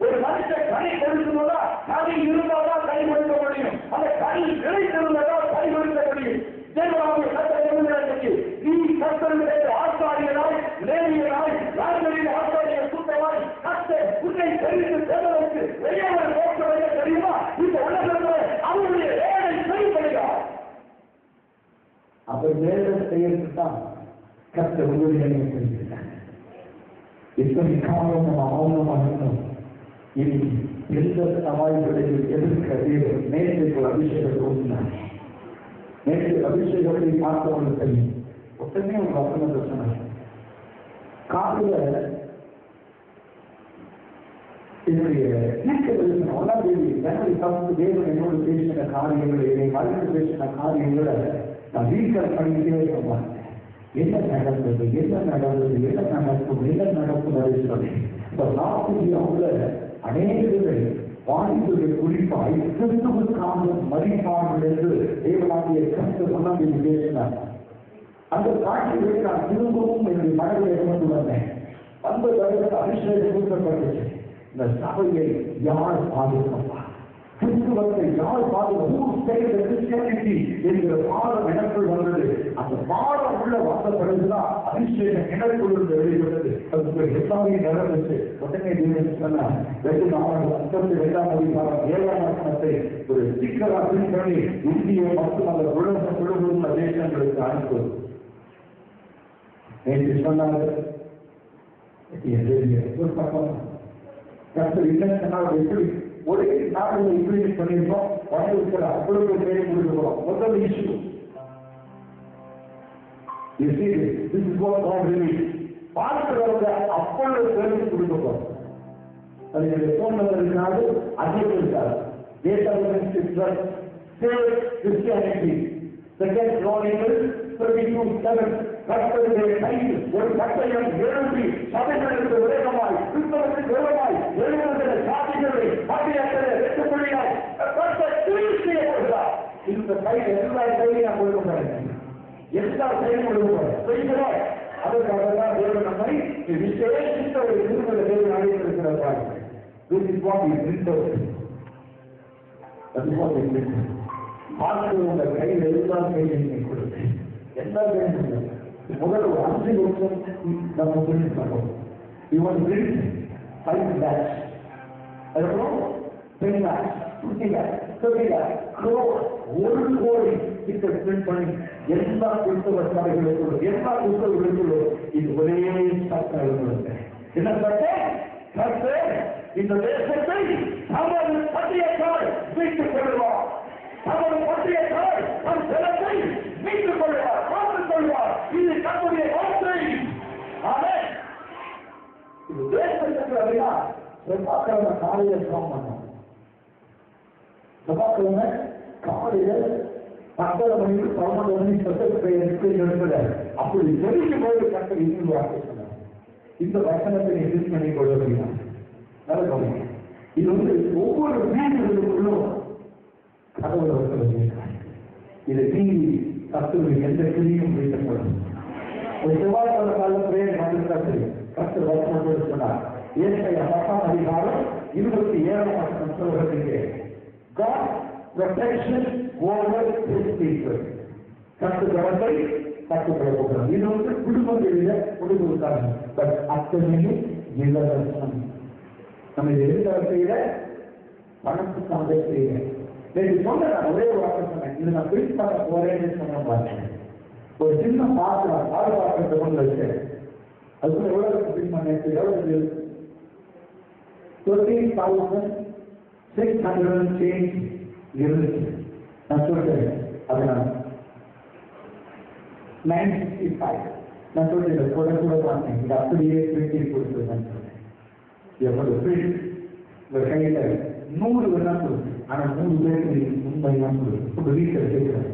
ஒரு மனுஷன் கை கொடுக்கிறதா கை இருந்தால்தான் கை கொடுக்க முடியும். அந்த கை நிலைத்திருந்ததால் கை கொடுக்க முடியும். நீ கஷ்டங்களை ஆசாரியராய் லேவியராய் ராஜரின் ஆசாரியர் கூட்டமாய் கஷ்ட உன்னை தெரிந்து செல்வதற்கு வெளியவர் நோக்கவே தெரியுமா? இந்த உலகத்தில் அவருடைய வேலை செய்யப்படுகிறார். அவர் வேலை செய்யறதுதான் கஷ்ட உதவிகளை செஞ்சிருக்காங்க. எத்தனை காலம் நம்ம மௌனமாக இருந்தோம். இனி எந்த சவால்களையும் எதிர்க்க நேற்று அபிஷேகம் கொடுத்தாங்க. நேற்று அபிஷேகத்தை பார்த்தவர்கள் தெரியும். உடனே ஒரு வசனத்தை சொன்னாங்க. காலையில என்னுடைய தேவன் என்னோடு பேசின காரியங்களை என்னை மறந்து பேசின காரியங்களை நான் வீட்டில் பண்ணிக்கிட்டே இருக்க என்ன நடந்தது என்ன நடந்தது என்ன நடக்கும் என்ன நடக்கும் அப்படின்னு சொல்லி இந்த நாட்டுல அநேகர்கள் வாய்ப்புகள் குறிப்பாய் கிறிஸ்துவுக்கான மதிப்பார்கள் என்று தேவனாகிய கருத்து சொன்னாங்க பேசினார். அந்த காட்சிகளை நான் திரும்பவும் என்னுடைய மனதில் கொண்டு வந்தேன். அந்த தடவை அபிஷேகம் கொடுக்கப்பட்டுச்சு. இந்த சபையை யார் பாதுகாப்பா, கிறிஸ்துவத்தை யார் பாதுகாப்பு என்கிற பாடம் எனக்குள் வந்தது. அந்த பாடம் உள்ள வந்த பிறகுதான் அபிஷேகம் எனக்குள் இருந்து வெளிவந்தது. அது எல்லாமே நடந்துச்சு. உடனே தேவன் சொன்னார், 2:7 ஒரு சிக்கலா பண்ணி இந்திய மற்றும் அந்த உலகம் முழுவதும் தேசங்களுக்கு அனுப்புவது என்று சொன்னாங்க. எப்படி ஒரே நாட்டில் இம்ப்ளிமெண்ட் பண்ணியிருக்கோம், வந்திருக்கிற அவ்வளவு பேரை கொடுக்கிறோம். முதல் இஷ்யூ பார்க்கிறவங்க அவ்வளவு பேருக்கு கொடுக்கிறோம். அது போன் நம்பர் இருக்காது, அதே இருக்காது. கிறிஸ்டியானிட்டி செகண்ட் ரோனிகள் 32:7 கர்த்தருடைய கையில் ஒரு கட்டளையம் எழுப்பி சபைகளுக்கு விரோதமாய் கிறிஸ்தவத்துக்கு விரோதமாய் எழுதுகிற சாதிகளை பாட்டியாக்களை வெட்டுப்படியாய் கர்த்தர் தீர்வு செய்யப்படுகிறார். இந்த கையில் எல்லா கையிலும் நான் கொடுக்கிறேன், எல்லா கையிலும் கொடுக்கிறேன் செய்கிறோம். அதற்காக தான் தேவன் நம்மை விசேஷித்த ஒரு திருமண தேவன் அழைத்திருக்கிறார். உங்க கையில் எல்லா கையிலும் கொடுத்து எல்லா கையிலும் முதல் ஒரு 5 வருஷம் நம்ம பிரிண்ட் பண்ணுவோம். இவன் பிரிண்ட் 5 lakhs, அதுக்கப்புறம் 10 lakhs, 50 lakhs, 30 lakhs, crore, 1 கோடி டிக்கெட் பிரிண்ட் பண்ணி எல்லா கிறிஸ்தவ சபைகளுக்குள்ள எல்லா கிறிஸ்தவர்களுக்குள்ள இது ஒரே சட்டம் இருக்கிறது. என்ன சட்டம்? கர்த்தர் இந்த தேசத்தை தமது பட்டியக்கால் மீட்டுக் கொள்வார், தமது பட்டியக்கால் நம் ஜனத்தை மீட்டுக் கொள்வார், பார்த்துக் கொள்வார். இது கர்த்தருடைய வார்த்தை. ஆமென். இது தேசத்துக்கு அறியா செவ்வாய்க்கிழமை காலையில ஜெபம் பண்ணோம். செவ்வாய்க்கிழமை காலையில 10 மணிக்கு 11 மணி சத்தத்தை எடுக்கிற அப்படி தெரிவிக்கும் போது கர்த்தர் இன்னொரு வார்த்தை சொன்னார். இந்த வசனத்தை எதிர்த்து பண்ணி கொள்வீங்க. இது ஒவ்வொரு வீடுகளுக்குள்ளும் கடவுள் இருக்கிறார். இதை நீ கர்த்தருடைய எந்த கிரியும் வைக்கப்படும். ஒரு செவ்வாய்க்கிழமை காலம் பிரேயர் வந்துதான் தெரியும். கர்த்தர் வசனம் சொன்னார். ஏசாயா 10ஆம் அதிகாரம் 27ஆம் வசனம் சொல்கிறீங்க. God protection over his people. கர்த்தரை கற்றுக்கொள்ள போகிறோம். இது குடும்பங்களில கொடுத்திருக்காங்க. பட் அத்தனையும் இலவசம். நம்ம இது எந்த செய்யற பணத்துக்காக செய்யற. சொன்ன ஒரே ஒரு வார்த்தை சொன்னேன், இது நான் பிரிச்சு பார்க்க போறேன்னு சொன்ன பார்த்தேன். ஒரு சின்ன பாத்திரம் பாதுகாப்பு கொண்டு வச்சேன். அதுக்குள்ள எவ்வளவு பிரிச்சு பண்ணேன், எவ்வளவு 13,600 சேஞ்ச் இருந்துச்சு. நான் சொல்றேன் அது நான் 965 நான் சொல்றேன் கூட கூட பார்த்தேன். இது அப்படியே பிரிட்டி கொடுத்துருக்கேன் சொன்னேன். எவ்வளவு பிரிண்ட் இந்த கையில 100 வேணா கொடுத்து, ஆனா 100 பேருக்கு உண்மைதான் கொடுத்து உங்க வீட்டில் கேட்கிறேன்.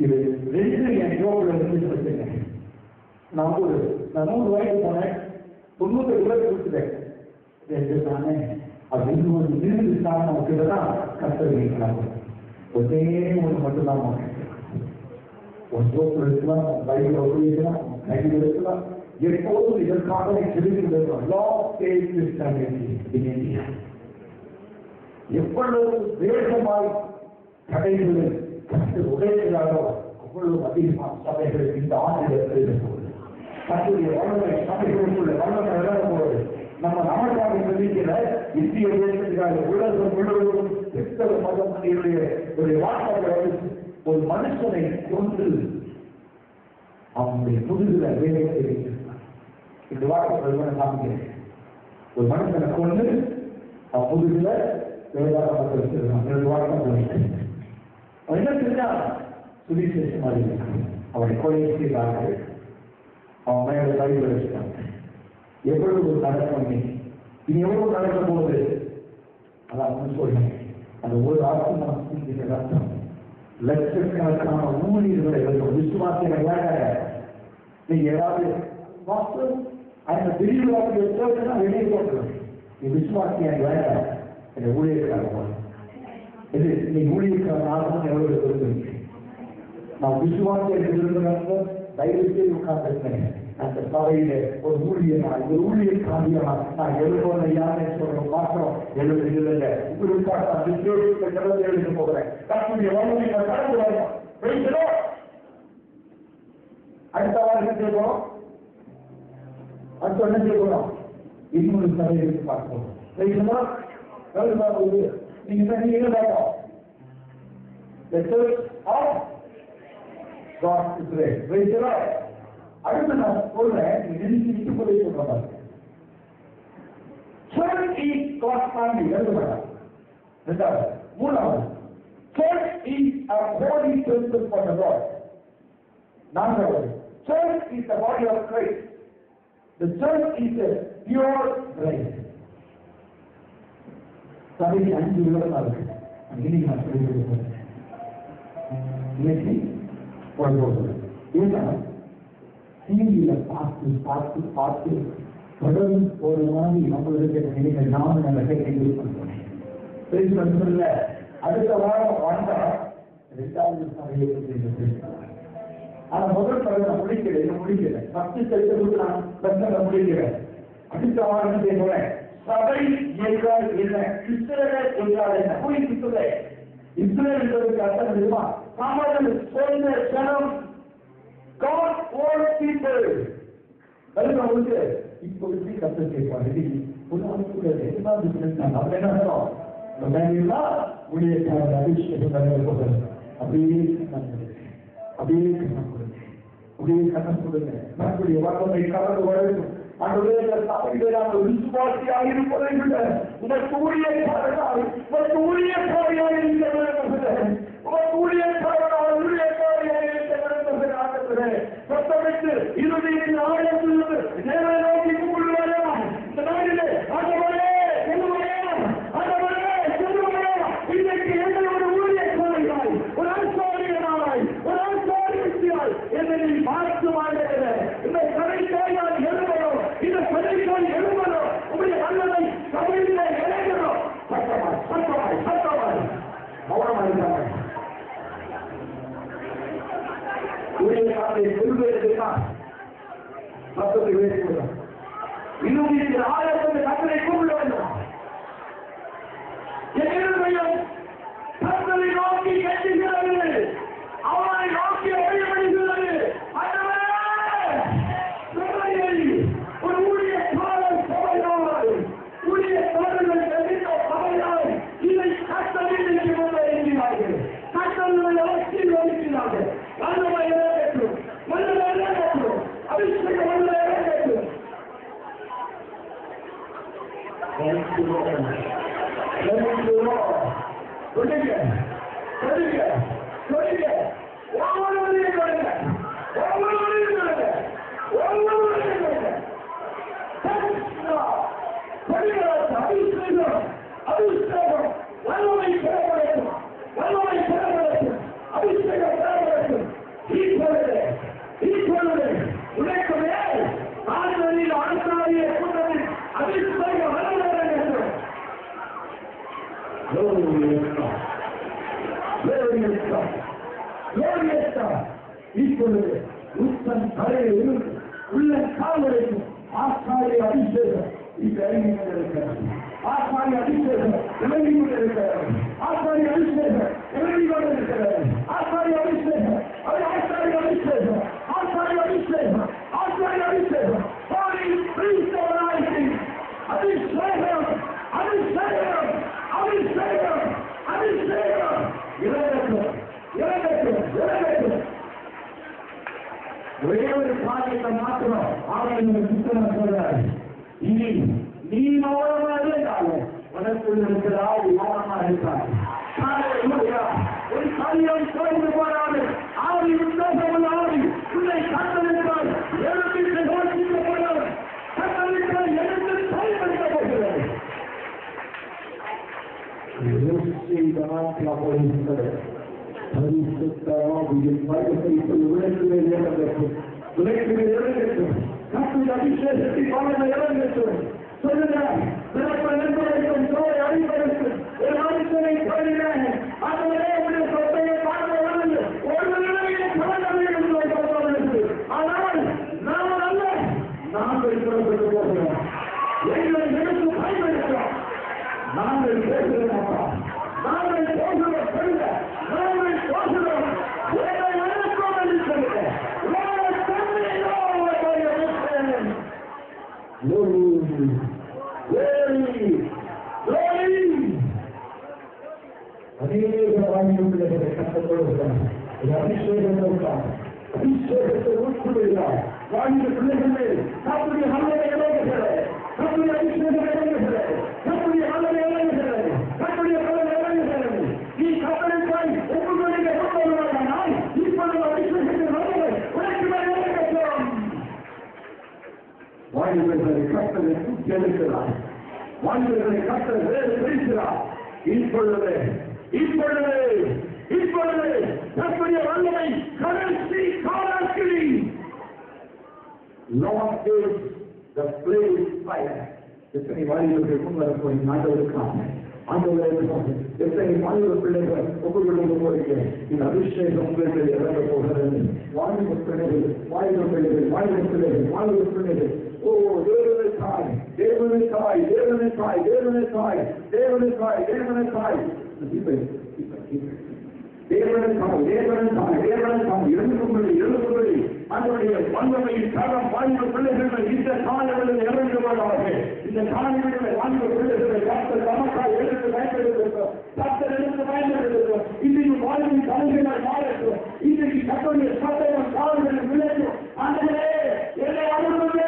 இது 2 என் ஜோபில் இருந்து வச்சிருக்கேன். நான் 100 வயது போனேன், 90 ரூபாய் கொடுத்துட்டேன். தானே அது இன்னொரு நிறுத்தி தான் நமக்கு தான் கற்றுக்கலாம். ஒரே ஒன்று மட்டும்தான் ஒரு ஜோப்பில் இருக்கலாம், பைபிள் இருக்கலாம், கையில் இருக்கலாம். எப்போதும் இதற்காக எவ்வளவு வேகமாய் கடைகளை கற்று உடைகிறாரோ அவ்வளவு அதிகமாக சபைகள் இந்த ஆண்டில் கற்றுடைய வல்லமை சபைகளுக்குள்ள வல்லமை இழந்தபோது நம்ம நமக்காக சொல்லிக்கிற இந்திய தேசத்துக்காக உலகம் முழுவதும் கிறிஸ்தவ மதத்தினுடைய ஒரு வார்த்தைகள் ஒரு மனுஷனை கொண்டு அவனுடைய முதுகுல வேலை செய்கிறார். இந்த வார்த்தைகள் காமிக்கிறேன். ஒரு மனுஷனை கொண்டு அவன் முதுகுல வேதாள மக்கள் வச்சிருக்கான். 2 வார்த்தை அவன் என்ன செஞ்சான்? சுவிசேஷம் அறிவித்தான். அவனை கொலை செய்தார்கள். அவன் மேல கையில் வச்சுட்டாங்க. எவ்வளவு நடக்கும் இனி எவ்வளவு நடக்க போகுது அதான் சொல்றேன். அந்த ஒரு ஆத்மா ரத்தம் லட்சக்கணக்கான ஊழியர்களை விசுவாசிகளை நீங்க ஏதாவது அந்த விரிவாக்கிய வெளியே போட்டுருவேன். நீ விசுவாசியை வேண்டாம், இந்த ஊழியர்காக போகணும். இது நீ ஊழியர்கான ஆத்மா எவ்வளவு விரும்புறீங்க? நான் விசுவாசியை விரும்புகிறாங்க, தைரியத்தை உட்கார்ந்துருக்கேன். அந்த சபையில ஒரு ஊழியக்காரியா நான் எழுபது யாரை சொல்றோம் பார்க்கிறோம். 70 இல்லை உங்களுக்காக அந்த கடந்து எழுத போகிறேன். கற்புடைய வாழ்வை கடந்து வரணும். பேசுகிறோம். அடுத்த வாரம் என்ன செய்வோம்? அடுத்த என்ன செய்வோம்? இன்னொரு சபைகளுக்கு பார்ப்போம். பேசுகிறோம். நீங்க என்ன பார்ப்போம்? The church of God is great. Praise the Lord. அடுத்து நான் சொல்றேன், நினைச்சு போய் சொல்றேன். Church is God's family. எழுதுறேன். ரெண்டாவது, மூணாவது, church is a holy temple for the Lord. நான்காவது, church is the body of Christ. The church is a pure bride. சபைக்கு 5 விவரம் இருக்கு. இன்னைக்கு நான் சொல்லி கொடுக்கிறேன். இன்னைக்கு ஏன்னா டிவியில பார்த்து தொடர்ந்து ஒரு மாதிரி நம்மளுக்கு நிலைகள் நாம நல்ல கைது பண்றோம். அடுத்த வாரம் வந்தா 2வது சபையை ஆனா முதல் சபை நான் முடிக்கிறேன் 10 செலுத்த நான் பிரச்சனை முடிக்கிறேன். அடுத்த வாரம் சொல்றேன், சபை என்றால் என்ன, இஸ்ரவேல் என்றால் என்ன. போய் இஸ்ரவேல் என்பதற்கு அர்த்தம் தெரியுமா? சாமானிய சொந்த ஜனம், God own people. அதுக்கு அவங்களுக்கு இப்பொழுது கத்த கேட்பாங்க. ஒரு ஆளுக்கு என்ன பிசினஸ் அப்படி என்ன அர்த்தம்? ஊழியக்காரர் அபிஷேகம் அப்படியே கண்ணம் கொடுங்க. நம்முடைய வல்லமை கலந்து வளரும். விசுவாசியாக இருப்பதை விட உனக்கு ஊழியக்காரனாய் ஊழியக்காரியாக இருக்க வேண்டும். சத்தமிட்டு இறுதியில் ஆழத்திலிருந்து நேரை நோக்கி கூப்பிடுவாரா? இந்த நாளிலே இன்றைக்கு என்ன ஒரு ஊழியக்காரியாய், ஒரு ஆசாரியனாய், ஒரு ஆசாரியாய் என்னை நீ பார்த்து வாழ்கிற இந்த கடைக்காயால் எழுதணும், இந்த கடைக்கால் எழுதணும். உடைய வல்லமை சபையிலே இறங்கணும். சத்தமாய் கவனமாயிருக்காங்க. ஊழியக்காரரை சொல்வதற்காக சத்தத்தை உயர்த்துகிறோம். இன்னும் ஆயிரத்தி கட்டளை கூப்பிட வேண்டும். கட்டளை நோக்கி கட்டுகிறது, அவனை நோக்கி வழிபடுகிறது. ஒரு ஊழியக்காரர் சபையால், ஊழியக்காரர்கள் எதிர்த்த சபையால் இதை கட்டளை என்கிறார்கள். கட்டளை அவசியம் வகிக்கிறார்கள். வல்லமை இறங்கட்டும், வல்லமை இறங்கட்டும், அபிஷேகம் வல்லமை இறங்கட்டும். இப்பொழுது உத்தன் தலையில் உள்ள காவலைக்கும் ஆசாரிய அபிஷேகம் இறங்கி கொண்டிருக்கிறது. ஆசாரிய அபிஷேகம் இறங்கி கொண்டிருக்கிறது. ஆசாரிய அபிஷேகம் இறங்கி கொண்டிருக்கிறது. ஆசாரிய அபிஷேகம், ஆசாரிய அபிஷேகம், ஆசாரிய அபிஷேகம், ஆசாரிய அபிஷேகம், அபிஷேகம், அபிஷேகம், அபிஷேகம், அபிஷேகம் இறங்கட்டும், இறங்கட்டும், இறங்கட்டும். ஒரே ஒரு காரியத்தை மாற்றணும். அவன் புத்தகம் சொல்றாரு, இனி நீ மௌனமா இருந்தாலும் உனக்குள் இருக்கிறாய், மௌனமா இருக்காய். ஒரு காரியம் சோர்ந்து போனாலும் ஆவி உத்தேசம் ஆவி உன்னை காத்திருக்கிறாய். எழுதி போனாலும் கத்தளித்தால் எழுந்து செயல்படுத்த போகிறது. அபிஷேகத்தை பலனை இறங்கட்டும். சொல்லுங்கள், அடிப்படைக்கும் ஒரு மனுஷனை சொல்லுங்கள், அதுவரை உடைய சொத்தையை பார்க்க ஒரு நிலையை நாங்கள் பேசுகிறோம், நாங்கள் பேசுகிறோம் சொல்லுங்க, நாங்கள் பேசுகிறோம் வேலை நடக்கும் என்று சொல்லுங்க. வேலை தன்மையிலோ அநேக வாய்ப்புகளை கற்றுக்கொள்கிறார். அபிஷேகத்தை உட்கொள்கிறார். வாழ்ந்த பிள்ளைகளே, நம்முடைய நல்லதை இறங்குகிறது, நம்முடைய அபிஷேகம் இறங்குகிறது, நம்முடைய நல்லதை இறங்குகிறது, நம்முடைய பலன் இறங்குகிறது. நீ கத்தரிக்காய் உங்களுடைய கொண்டவர்களானால் இப்பொழுது அபிஷேகத்தின் நல்லதை உனக்கு மேல் இறங்கட்டும். வாழ்வுகளை கத்தரை தூக்கி எடுக்கிறார், வாழ்வுகளை கத்தரை வேறு பிரிக்கிறார். இப்பொழுது இப்பொழுது இப்பொழுது நம்முடைய வல்லமை கடைசி காலத்தில் Lord is the blaze fire. எத்தனை வாலிபர்கள் முன்வரப்போய் நாட்டவருக்காக ஆண்டவருக்காக எத்தனை வாலிப பிள்ளைகள் ஒவ்வொரு போறீங்க. இந்த அபிஷேகம் உங்களுக்கு இறங்க போகிறது. வாலிப பிள்ளைகள், வாலிப பிள்ளைகள், வாலிப பிள்ளைகள், வாலிப பிள்ளைகள். ஓ தேவனுக்காய், தேவனுக்காய், தேவனுக்காய், தேவனுக்காய், தேவனுக்காய், தேவனுக்காய், தேவனுக்காய், தேவனுக்காய், தேவனுக்காய் எழுதும்படி எழுதும்படி அதனுடைய வல்லமையின் தரம் வாய்ந்த பிள்ளைகள் இந்த காலங்களில் இறங்குவதாக. இந்த காலங்களில் வாய்ந்த பிள்ளைகளை டாக்டர் நமக்காய் எடுத்து பயன்படுத்திருக்கிறோம், டாக்டர் எடுத்து பயன்படுத்திருக்கிறோம். இன்றைக்கு வாழ்வின் தலைமைகள் மாறட்டும். இன்றைக்கு கத்தோடைய சட்டம் காலங்களில் விளையும். ஆண்டவரே, என்னை அனுமதியே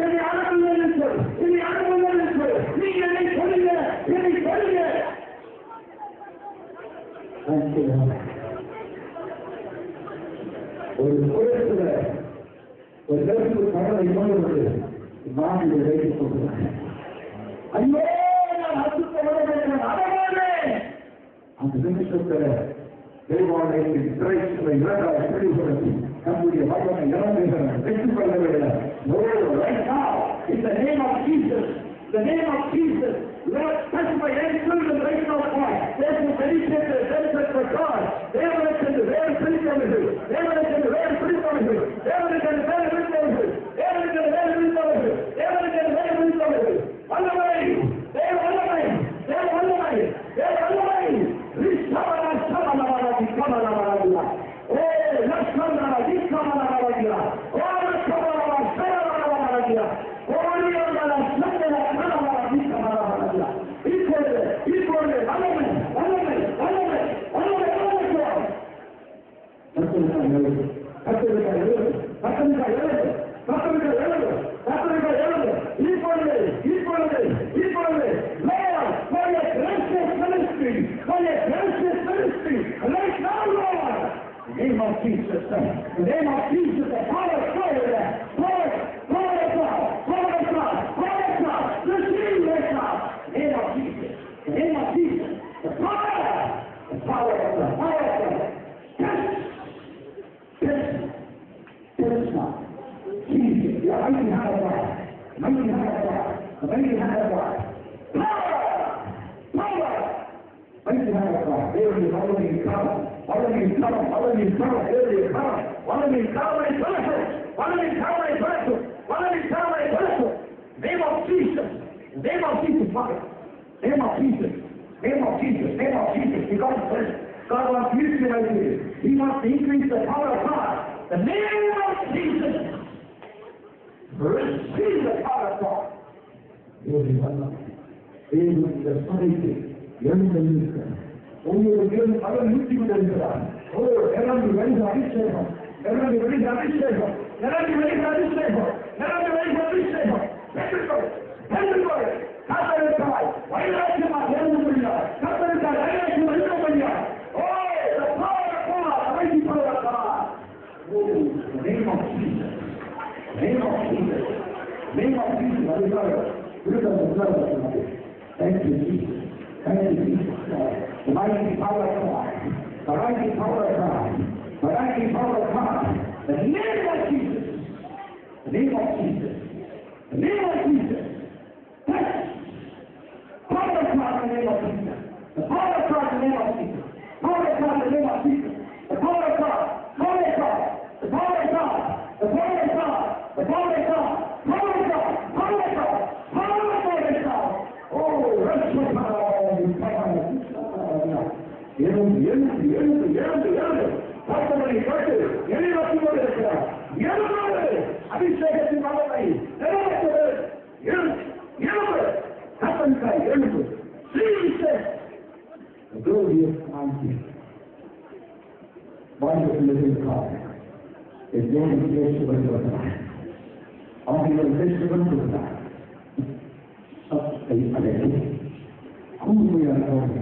என்னை அனுமதி சொல், என்னை அனுமதி சொல், நீ என்னை சொல்லுங்க, என்னை சொல்லுங்க. ஒரு குறைத்துல ஒரு கருத்து கடலை கொண்டு நான் வைத்துக் கொள்கிறேன். ஐயோ, நான் அசுத்தமான அந்த நிமிஷத்துல தேவாலயத்தின் திரைச்சலை இரண்டாக பிடிபடுத்தி நம்முடைய வல்லமை இறங்குகிறேன் பெற்றுக் கொள்ளவில்லை. In the name of Jesus, the name of Jesus, Lord, touch my ankles and right now, God. There's a dedicated benefit for God. தேவனுக்கு என்று வேறு பிடித்தவர்கள், தேவனுக்கு என்று வேறு பிடித்தவர்கள், தேவனுக்கு என்று வேறு பிடித்தவர்கள், தேவனுக்கு என்று வேறு பிடித்தவர்கள், தேவனுக்கு என்று வேறு பிடித்தவர்கள். வல்லமை, தேவ வல்லமை, தேவ வல்லமை, தேவ வல்லமை. ரிஷபனா சபனவரா கமலவரா. ஓ லட்சணா கமலவரா. ஓ லட்சணா சபனவரா. ஓடியவரா சபனவரா கமலவரா. இப்பொழுது வல்லமை, வல்லமை, வல்லமை, வல்லமை, வல்லமை. கத்தரிக்காய் எழுது, கத்தரிக்காய் எழுது, கத்தரிக்காய் எழுது, கத்தரிக்காய் எழுது. இப்பொழுது இப்பொழுது இப்பொழுது Lord, for your gracious ministry, for your gracious ministry, right now, Lord. In the name of Jesus, in the name of Jesus, the power of God, power of God, power of God, power of God, receive right now. In the name of Jesus, in the name of Jesus, the power of God, power of God. Yes, now. Jesus, you are mighty hand of God, mighty hand of God, mighty hand of God. Power, power, mighty hand of God. There is already come, already come, already come, already come, already come, already come, already come, already come, already come. Name of Jesus, name of Jesus, Father, name of Jesus, name of Jesus, name of Jesus. Because God wants to utilize you. He wants to increase the power of God. The name of Jesus. Receive the power of God. தேவனுடைய சபைக்கு எழுந்திருக்க ஒவ்வொரு தேவன் அவர் நிறுத்தி கொண்டிருக்கிறார். இறங்கி வருகிற அபிஷேகம், இறங்கி வருகிற அபிஷேகம், இறங்கி வருகிற அபிஷேகம், இறங்கி வருகிற அபிஷேகம். பெற்றுக்கொள் கத்தரிக்காய் வைராக்கியமாக எழுத முடியாது, கத்தரிக்காய் வைராக்கியம் எழுத முடியாது. ஓ the power of God, mighty power of God. Oh, the name of Jesus, name of Jesus, name of Jesus. அதுக்காக விடுதலை உண்டாகிறது. Thank you, Jesus. Thank you, Jesus. The mighty power of God, the mighty power of God, the mighty power of God. The name of Jesus, the name of Jesus, the name of Jesus. Power of God in the name of Jesus. The power of God in the name of Jesus. Power of God in the name of Jesus. The power of God. Power of God. The power of God. The power of God. The power of God. Power of God. Power of God. Power of God. Oh, rest with எழுந்து எழுந்து எழுந்து எழுந்து எழுந்து பத்தமணி கேட்டு எளிவத்தி கொண்டு இருக்கிறார். எழுந்து அபிஷேகத்தின் மகனை நிறைவேற்றது. எழுந்து எழுந்து கத்தனிக்காய் எழுந்து வாழ்ந்த பிள்ளைகளுக்காக தேவன் பேசுவது வந்தார். அவர்கள் பேசுவது கொடுத்தார். சத்தை அடைந்து கூர்மையாக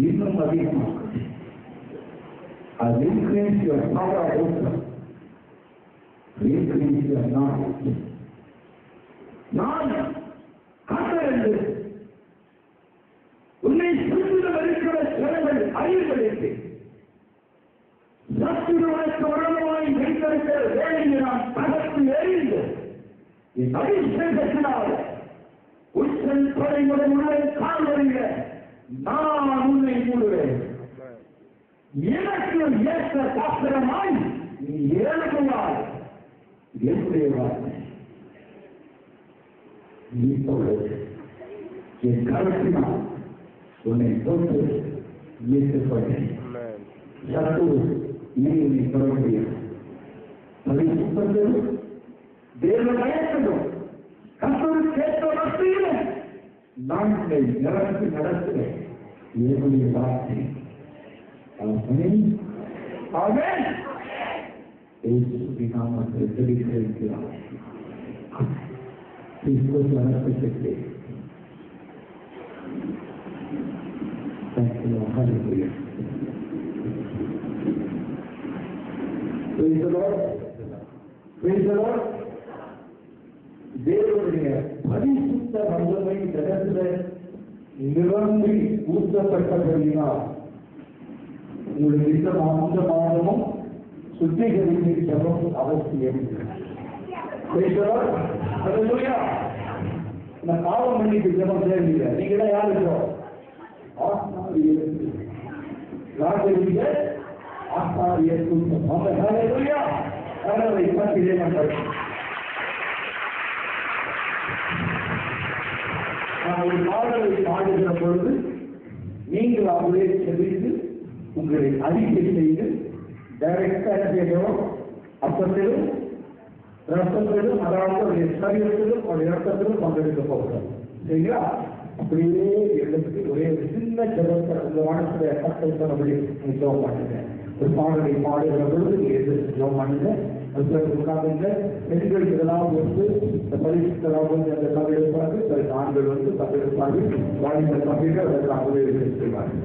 இன்னும் அதிகமாக அது increase your power also. Increase your knowledge. நான் கண்டறிந்து உன்னை சுற்றிலும் இருக்கிற சிலங்கள் அறிவுகளுக்கு சத்துருவனுக்கு உடனமாய் வைத்திருக்கிற வேலையை நான் தகர்த்து எறிந்து என் அபிஷேகத்தினால் உச்சல் தொலைமுறை உள்ள கால்வழிய நான் உன்னை மூடுவேன். எனக்கு ஏற்ற பாத்திரமாய் நீ ஏழுமையாய் என்னுடைய வார்த்தை நீ சொல்வது என் கருத்தினால் உன்னை தொட்டு ஏற்றுக்கொண்டேன். சத்துரு நீ சொல்ல முடியும். பரிசுத்தமும் தேவ பயத்ததும் கத்தரு கேட்ட மத்தியிலும் நான் உன்னை நிரப்பி நடத்துவேன். என்னுடைய வார்த்தை ஆமென். ஆமென். இயேசுவின் நாமத்தில் ஜெபிக்கிறேன். கிறிஸ்துவின் நாமத்தில் Thank you, Lord. Hallelujah. Praise the Lord. Praise the Lord. தேவனுடைய பரிசுத்த வல்லமை ஜனத்தில் நிரம்பி ஊற்றப்பட்டபடியினால் உங்களுடைய இந்த மாதமும் சுத்திகரிப்பு ஜபம் அவசியம். இந்த பாவம் மன்னிப்பு ஜபம் தேவையில்லை. நீங்க யாருக்கோ ராஜரிய ஆசாரிய கூட்டம் பற்றியே மக்கள் நான் ஒரு பாடலை பாடுகிற பொழுது நீங்கள் அவர்களே செவித்து உங்களை அறிக்கை செய்து டைரக்டாக அப்பத்திலும் ரத்தத்திலும் அதாவது அவருடைய சரீரத்திலும் அவருடைய ரத்தத்திலும் பங்கெடுக்க போகிறோம். சரிங்களா? அப்படியே எழுத்து ஒரே சின்ன ஜபத்தை அந்த வானத்துடைய கட்டத்தை நம்மளே ஜோம் பண்ணுங்க. ஒரு பாடலை பாடுகிற பொழுது ஜோம் பண்ணுங்க. உட்கார்ந்து பெண்கள் இதெல்லாம் வந்து இந்த பரிசுத்தெல்லாம் வந்து அந்த பங்கெடுப்பார்கள். ஆண்கள் வந்து பங்கெடுப்பார்கள். வாலிபர் பங்கெடுக்க அதற்கு அவங்களே செய்வார்கள்.